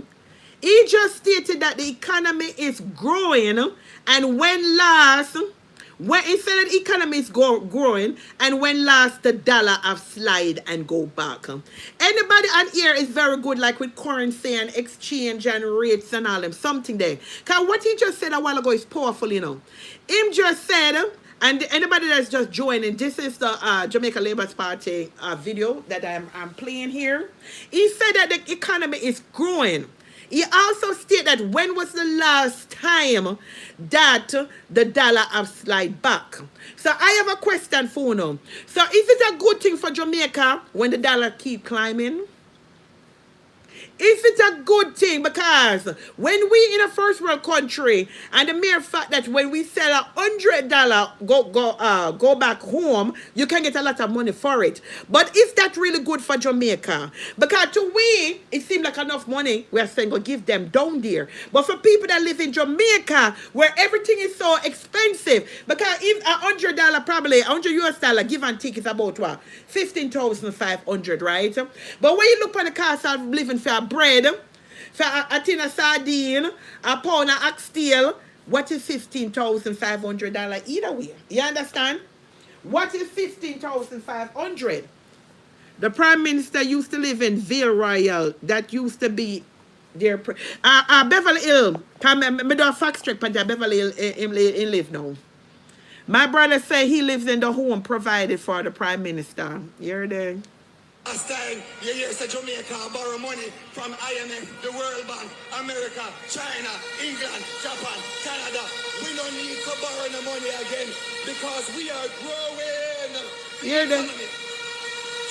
He just stated that the economy is growing, and when he said that the economy is growing, and when last the dollar have slide and go back. Anybody on here is very good, like with currency and exchange and rates and all them, something there. Because what he just said a while ago is powerful, Him just said, and anybody that's just joining, this is the Jamaica Labour Party video that I'm playing here. He said that the economy is growing. He also stated that when was the last time that the dollar have slide back. So I have a question for you. So is it a good thing for Jamaica when the dollar keep climbing? Is it a good thing? Because when we in a first world country, and the mere fact that when we sell $100 go back home, you can get a lot of money for it. But is that really good for Jamaica? Because to we, it seems like enough money we are saying go give them down there. But for people that live in Jamaica, where everything is so expensive, because if $100 probably $100 give and take is about what 15,500, right? But when you look on the cost of living for bread, for a tin of sardine, a pound of oxtail, what is $15,500 either way? You understand? What is 15,500? The Prime Minister used to live in Ville Royale. That used to be their Beverly Hill. Me do a fact check on Beverly Hill in live now. My brother say he lives in the home provided for the Prime Minister. You heard that? Last time, you hear say Jamaica borrow money from IMF, the World Bank, America, China, England, Japan, Canada. We don't need to borrow the money again because we are growing. Hear that?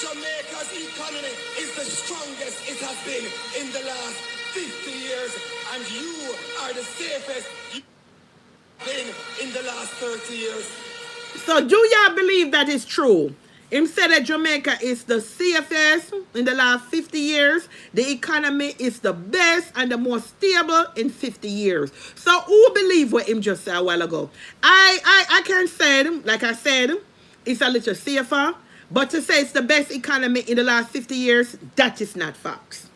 Jamaica's economy is the strongest it has been in the last 50 years, and you are the safest you've been in the last 30 years. So do y'all believe that is true? Him said that Jamaica is the safest in the last 50 years. The economy is the best and the most stable in 50 years. So who believe what him just said a while ago? I can say, like I said, it's a little safer. But to say it's the best economy in the last 50 years, that is not facts.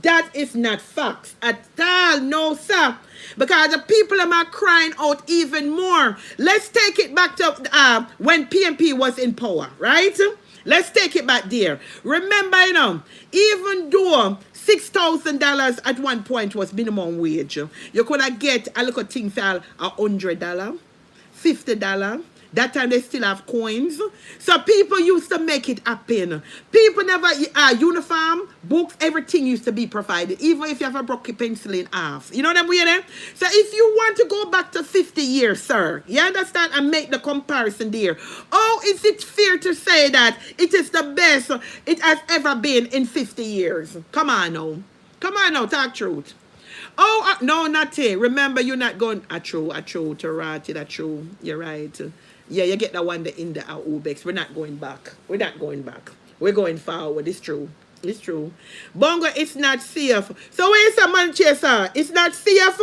That is not facts at all. No, sir. Because the people are crying out even more. Let's take it back to when PNP was in power, right? Let's take it back there. Remember, even though $6,000 at one point was minimum wage, you could get a little thing for $100, $50. That time they still have coins. So people used to make it happen. People never, uniform, books, everything used to be provided. Even if you have a broken pencil in half. You know what I'm saying? So if you want to go back to 50 years, sir, you understand, and make the comparison there. Oh, is it fair to say that it is the best it has ever been in 50 years? Come on now. Come on now, talk truth. Oh, no, not it. Remember, you're not going, true, to right, true. You're right. Yeah, you get the one in the Ubex. We're not going back. We're not going back. We're going forward. It's true. It's true. Bongo, it's not safe. So where is the money chaser? It's not safe.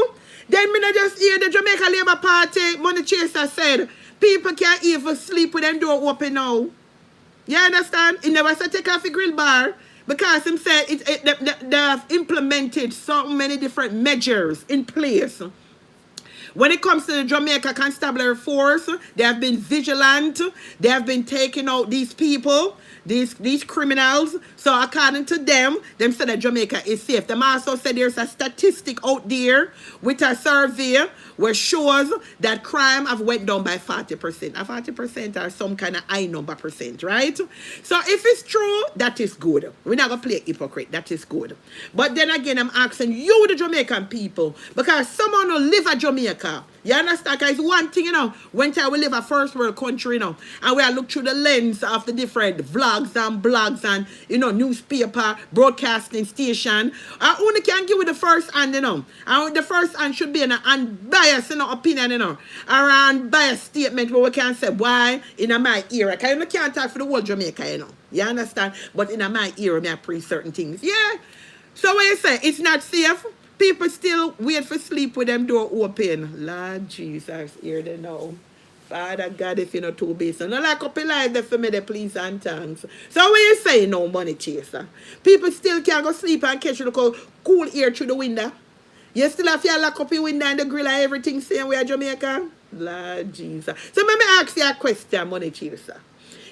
Then me not just hear the Jamaica Labour Party money chaser said people can't even sleep with them door open now. You understand? He never said take off the grill bar. Because him said they have implemented so many different measures in place. When it comes to the Jamaica Constabulary Force, they have been vigilant. They have been taking out these people, these criminals. So according to them said that Jamaica is safe. Them also said there's a statistic out there with a survey where shows that crime have went down by 40%. A 40% or some kind of high number percent, right? So if it's true, that is good. We're not going to play hypocrite. That is good. But then again, I'm asking you, the Jamaican people, because someone who live in Jamaica, you understand? Because it's one thing, when we live a first world country, and we look through the lens of the different vlogs and blogs and, newspaper, broadcasting station, I only can give you the first hand, And the first hand should be an unbiased, opinion, or an unbiased statement where we can say, why, in my era, because you can't talk for the whole Jamaica, You understand? But in my era, I preach certain things. Yeah. So when you say it's not safe, people still wait for sleep with them door open. Lord Jesus, hear they know. Father God, if you're not too busy. So no like up in life there for me, the please and thanks. So when you say no money chaser, people still can't go sleep and catch the cool air through the window. You still have to lock up your window and the grill and everything same way at Jamaica? Lord Jesus. So let me ask you a question, money chaser.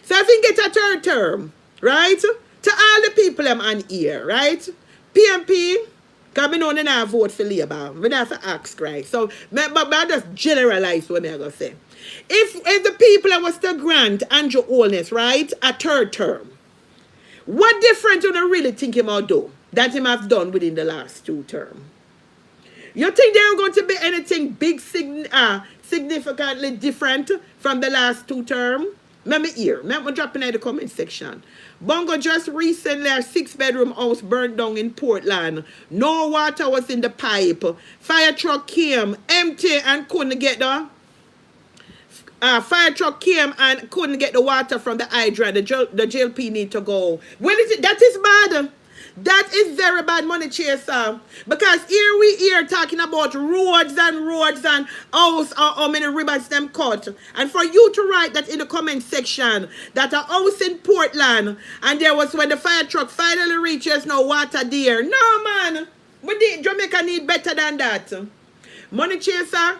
So if you get a third term, right? To all the people I'm on here, right? PNP, because I know they not vote for Labour. We not have to ask, right? So, but I just generalize what I'm going to say. If the people that was to grant Andrew Holness, right, a third term, what difference do you really think him will do that him have done within the last two terms? You think there are going to be anything big, significantly different from the last 2 terms? Let me hear. Let me drop in the comment section. Bongo just recently a 6-bedroom house burned down in Portland. No water was in the pipe. Fire truck came empty and couldn't get the fire truck came and couldn't get the water from the hydrant. The JLP need to go. Well, that is bad. That is very bad, money chaser. Because here we are talking about roads and house, how many ribbons them cut. And for you to write that in the comment section, that a house in Portland, and there was when the fire truck finally reaches no water there. No, man. Jamaica need better than that. Money chaser,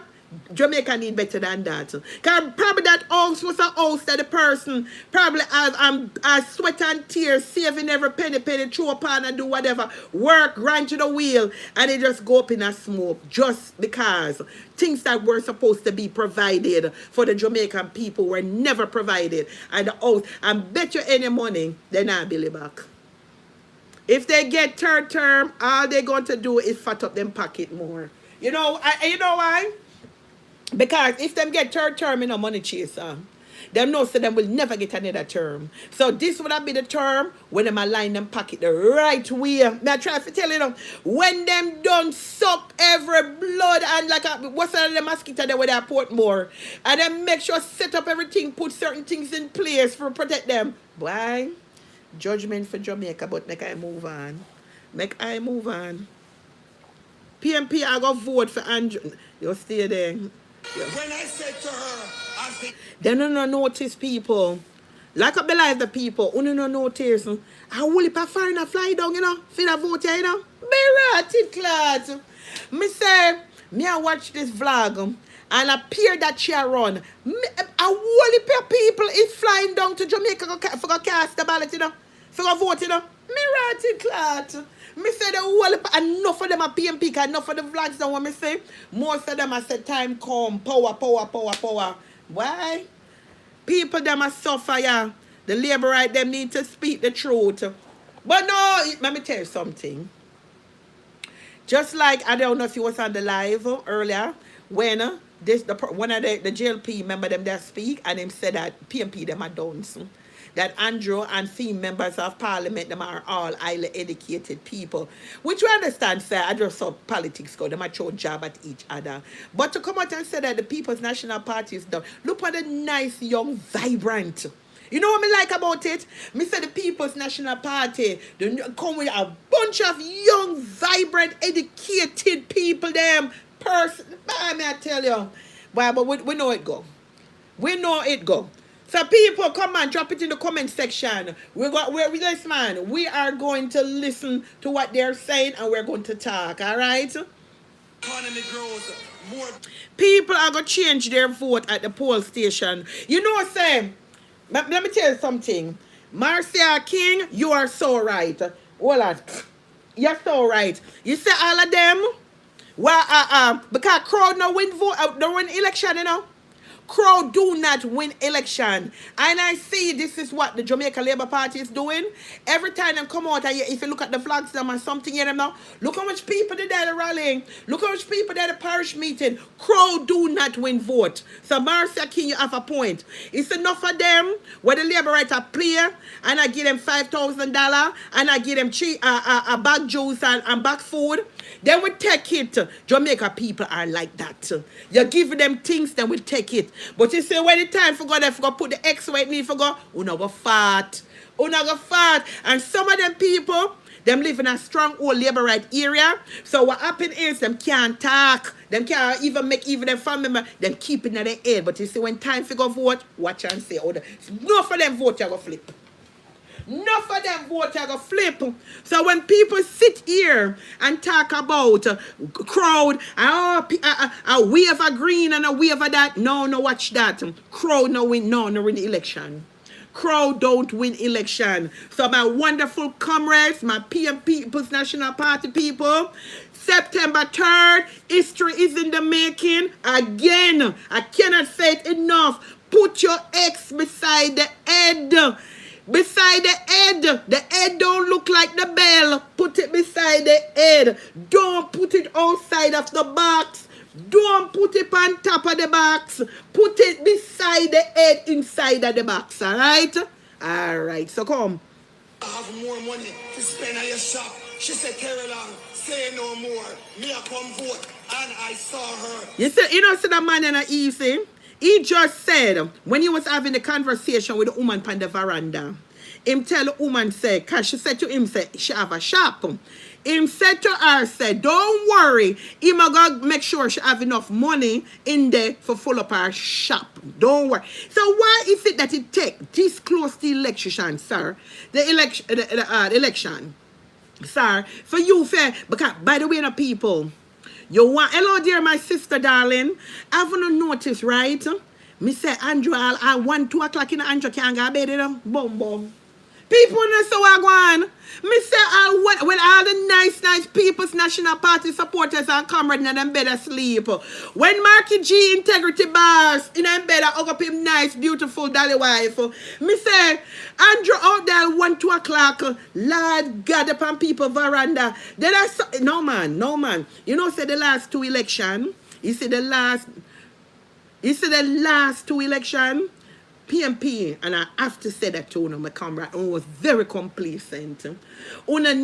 Jamaica need better than that. Because probably that house was a house that the person probably has sweat and tears, saving every penny, throw upon and do whatever, work, grind to the wheel, and it just go up in a smoke just because things that were supposed to be provided for the Jamaican people were never provided. And the house, and bet you any money, they're not Billy back. If they get 3rd term, all they're going to do is fat up them pocket more. You know why? Because if them get 3rd term in a money chaser, them know so them will never get another term. So this would have been the term when them align them pocket the right way. May I try to tell you them, when them done suck every blood and like what's the mosquito there with their port more, and then make sure set up everything, put certain things in place for protect them. Why? Judgment for Jamaica, but make I move on. Make I move on. PNP, I go vote for Andrew. You stay there. Yeah. When I said to her, I think They don't notice people. Lock up the lives of people. Who don't notice. I will if a foreigner fly down, you know, for the vote, you know. Be rotted, class. Me say, me I watch this vlog and appear that she run. A whole heap of people is flying down to Jamaica for go cast the ballot, you know. For go vote, you know. Me rotted, class. Me say the whole enough of them are PNP, enough of the vlogs don't want me say. Most of them I say time come, power. Why? People them are suffer, yeah. The labor right them need to speak the truth. But no, let me tell you something. Just like I don't know if you was on the live earlier when one of the JLP remember them that speak and them said that PNP them are done. That Andrew and female members of parliament, them are all highly educated people. Which we understand, sir, I just saw politics go, they might throw jab at each other. But to come out and say that the People's National Party is done, look at the nice, young, vibrant. You know what I like about it? Me say the People's National Party, they come with a bunch of young, vibrant, educated people, them person. May I tell you. But we know it go. We know it go. So people, come on, drop it in the comment section. We are going to listen to what they're saying and we're going to talk, all right? economy grows more. People are going to change their vote at the poll station. You know what I'm saying? Let me tell you something. Marcia King, you are so right. Hold on. You're so right. You say all of them? Well, because crowd no win vote, no win election, you know? Crowd do not win election. And I see this is what the Jamaica Labour Party is doing. Every time they come out, if you look at the flags them or something, you know, look how much people did at the rallying. Look how much people did at the parish meeting. Crowd do not win vote. So Marcia King, you have a point. It's enough for them where the Labour writer play and I give them $5,000 and I give them a bag juice and bag food. They will take it. Jamaica people are like that. You give them things, they will take it. But you say when the time for God, they forgot put the X weight need for God, una go fat. And some of them people, them live in a strong old labor right area. So what happen is them can't talk. Them can't even make even their family member, them keep it in their head. But you see when time for go vote, watch and say, no for them vote, you go flip. Enough of them vote are going to flip. So when people sit here and talk about crowd, a wave of green and a wave of that, no, watch that. Crowd no win election. Crowd don't win election. So my wonderful comrades, my PNP People's National Party people, September 3rd, history is in the making. Again, I cannot say it enough. Put your X beside the head. Beside the head. The head don't look like the bell. Put it beside the head. Don't put it outside of the box. Don't put it on top of the box. Put it beside the head inside of the box. Alright? Alright, so come. I have more money to spend at your shop. She said, Caroline, say no more. Me I come vote. And I saw her. You know, see that man in the easy? He just said, when he was having a conversation with the woman on the veranda, him tell the woman, say, because she said to him, say, she have a shop. Him said to her, say, don't worry. Him going to make sure she have enough money in there for full up her shop. Don't worry. So why is it that it take this close to the election, sir? The election, sir, for you, fair, because by the way, the people, you want, hello dear my sister darling, I haven't noticed, right? Me say Andrew, I 1, 2 o'clock in the Andrew can't go to bed, you know? Boom, boom. People know so I go on. Me say when all the nice People's National Party supporters and comrades in them bed asleep. When Marky G integrity bars in them bed, I hug up him nice, beautiful dolly wife. Me say, Andrew out there 1, 2 o'clock, Lord God upon people veranda. Then I saw, no man. You know, say the last 2 election. You see the last 2 election. PNP, and I have to say that to you, my comrade, was very complacent. Una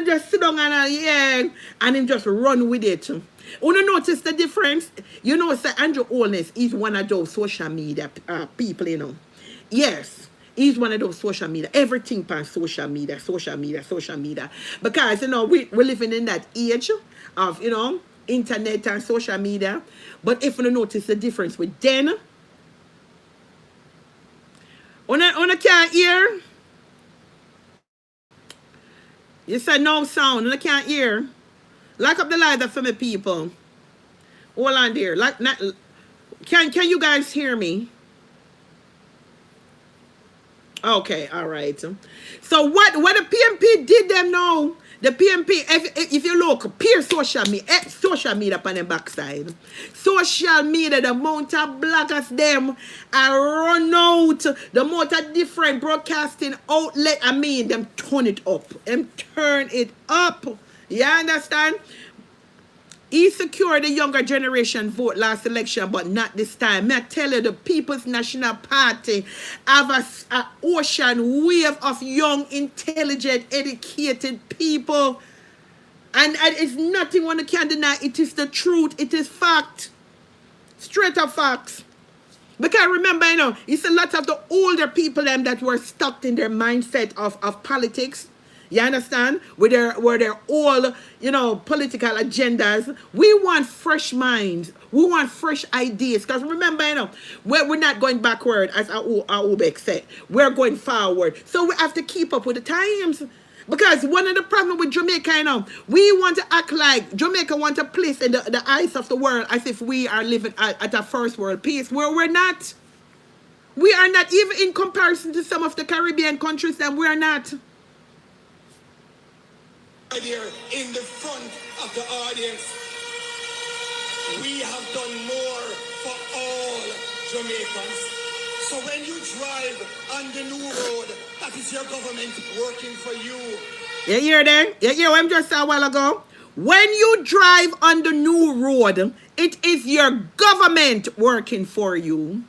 just sit down and him just run with it. Una notice the difference? You know, say Andrew Holness is one of those social media people, you know. Yes, he's one of those social media. Everything on social media. Because, you know, we're living in that age of, you know, internet and social media. But if you notice the difference with then, Una can't hear? You said no sound. Una can't hear. Lock up the light for me, people. Hold on there. Can you guys hear me? Okay, all right. So what the PNP did them now? The PNP, if you look, peer social media upon the backside. Social media, the amount of bloggers them are run out. The amount of different broadcasting outlet, I mean, them turn it up. You understand? He secured the younger generation vote last election, but not this time. May I tell you, the People's National Party have an ocean wave of young, intelligent, educated people. And it's nothing one can deny. It is the truth. It is fact. Straight up facts. Because remember, you know, it's a lot of the older people them that were stuck in their mindset of politics. You understand? With their all, you know, political agendas. We want fresh minds. We want fresh ideas. Because remember, you know, we're not going backward, as Ubek said. We're going forward. So we have to keep up with the times. Because one of the problems with Jamaica, you know, we want to act like Jamaica want to place in the eyes of the world as if we are living at a first world peace, where we're not. We are not, even in comparison to some of the Caribbean countries, that we're not. Here in the front of the audience, we have done more for all Jamaicans. So when you drive on the new road, that is your government working for you. You hear that? You hear what I'm just saying a while ago? When you drive on the new road, it is your government working for you.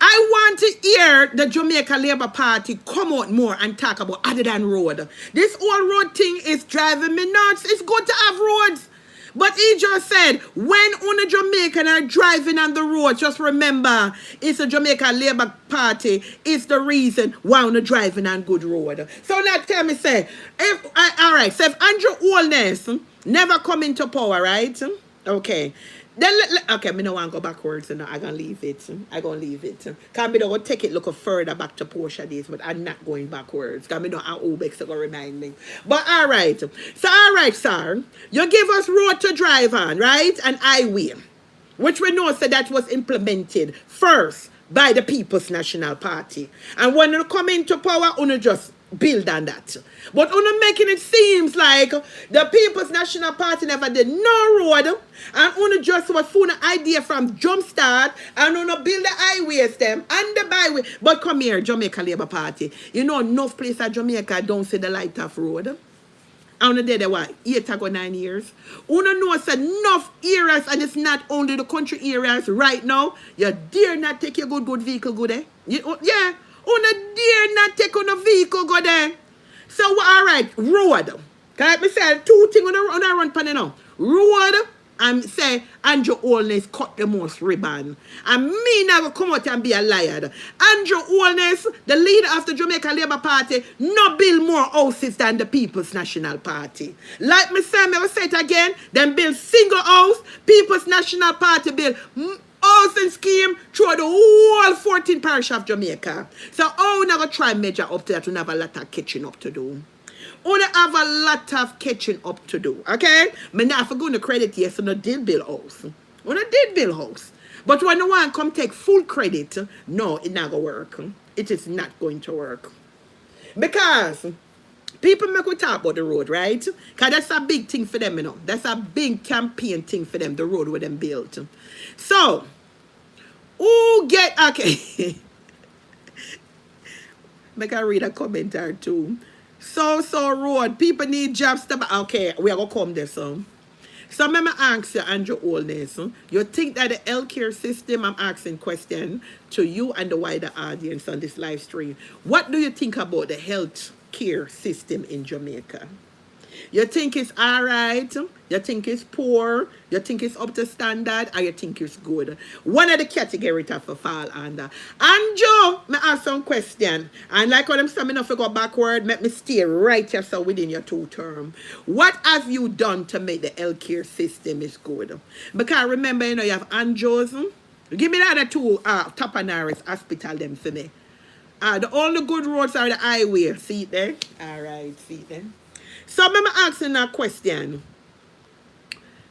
I want to hear the Jamaica Labour Party come out more and talk about other than road. This whole road thing is driving me nuts. It's good to have roads. But he just said, when only Jamaican are driving on the road, just remember, it's the Jamaica Labour Party. It's the reason why we're driving on good road. So now tell me, say, all right, so if Andrew Holness never come into power, right? Okay. Then okay, me no want to go backwards, and I'm gonna leave it. Cause me don't want to take it look further back to Portia days, but I'm not going backwards. Cause me know how Ubex to go remind me. But all right, so all right, sir, you give us road to drive on, right? And highway, which we know said that was implemented first by the People's National Party. And when you come into power, you just build on that. But you're making it seems like the People's National Party never did no road, and only just was full of idea from Jumpstart, and you build the highways them and the byway. But come here, Jamaica Labour Party. You know enough place at Jamaica don't see the light of road. And they there what 8 or 9 years. Una know it's enough areas, and it's not only the country areas right now. You dare not take your good vehicle go there. Yeah. Una dare not take on a vehicle go there. So all right, road. Can I say 2 things on a run pan now? Road and say Andrew Holness cut the most ribbon. And me never come out and be a liar. Andrew Holness, the leader of the Jamaica Labour Party, no build more houses than the People's National Party. Like me say, I will say it again, them build single house, People's National Party build housing scheme through the whole 14 parish of Jamaica. So we never try measure up to that. We have a lot of catching up to do. We have a lot of catching up to do. Okay? Me not for going to credit, yes, we did build house. We did build house. But when the one come take full credit, no, it not going to work. It is not going to work. Because people make we talk about the road, right? Because that's a big thing for them, you know. That's a big campaign thing for them, the road with them built. So, who get, okay. Make I read a comment or two. So road, people need jobs to, okay, we are going to come there, so. So, let me ask you, Andrew Holness, you think that the healthcare system, I'm asking question to you and the wider audience on this live stream. What do you think about the health care system in Jamaica? You think it's all right? You think it's poor? You think it's up to standard? Or you think it's good? One of the categories to fall under. And Joe, me ask some question. And like when I'm saying enough to go backward, make me stay right here so within your 2 term. What have you done to make the healthcare system is good? Because remember, you know, you have Anjos. Give me the other 2 Tapanaris hospital them for me. The only good roads are the highway. See it there? All right, see it there. So I'm asking a question.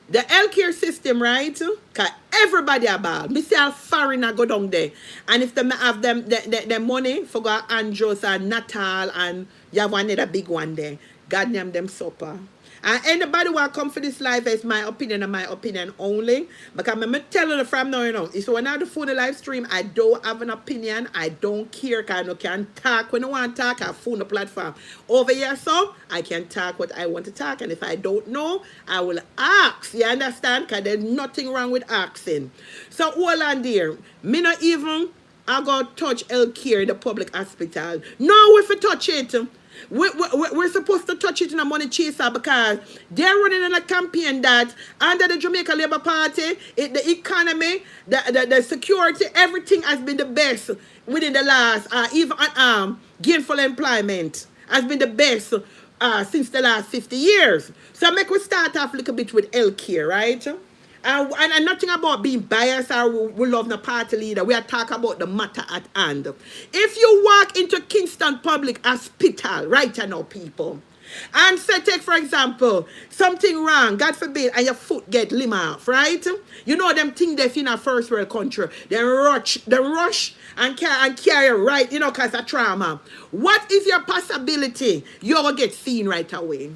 The healthcare system, right? Because everybody about. Me see a foreigner go down there. And if they have them the money for go Andros and Natal and you have one other big one there. God name them supper. And anybody who come for this life is my opinion and my opinion only. Because I'm telling you from now, you know, it's when I do for the live stream, I don't have an opinion. I don't care because I can talk when I want to talk. I phone the platform. Over here, so I can talk what I want to talk. And if I don't know, I will ask. You understand? Because there's nothing wrong with asking. So hold on there. Me not even I go touch healthcare, the public hospital. No, if you touch it. We're supposed to touch it in a money chaser because they're running in a campaign that under the Jamaica Labour Party, the economy, the security, everything has been the best within the last, even gainful employment has been the best since the last 50 years. So make we start off a little bit with healthcare, right? And nothing about being biased or we love the party leader. We are talking about the matter at hand. If you walk into Kingston Public Hospital right now, people, and say, take for example, something wrong, God forbid, and your foot get limb off, right? You know them things they in a first world country. They rush and carry right, you know, because of trauma. What is your possibility? You're going to get seen right away.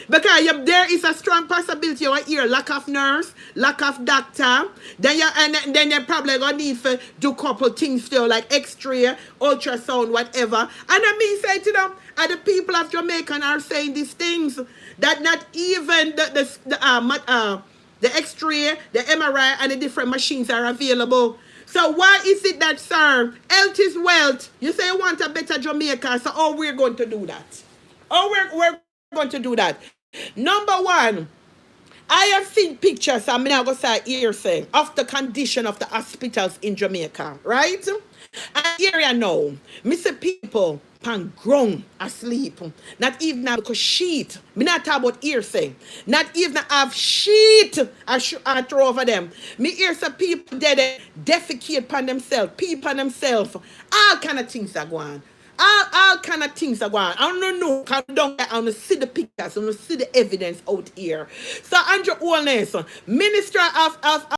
Because there is a strong possibility you hear lack of nurse, lack of doctor. Then you're probably going to need to do a couple things still, like X-ray, ultrasound, whatever. And I mean, say to them, the people of Jamaica are saying these things that not even the X-ray, the MRI, and the different machines are available. So why is it that, sir, health is wealth? You say you want a better Jamaica, so we're going to do that. We're going to do that. Number one, I have seen pictures, I'm not going to say hearsay, of the condition of the hospitals in Jamaica, right? And here I know, me see people pan ground asleep, not even have a sheet. Me not talk about hearsay, not even have sheet I throw over them. Me hear some people dead defecate upon themselves, pee upon themselves, all kind of things are going on. All kind of things are going on. I don't know. I don't see the pictures. I don't see the evidence out here. So Andrew Holness, Minister of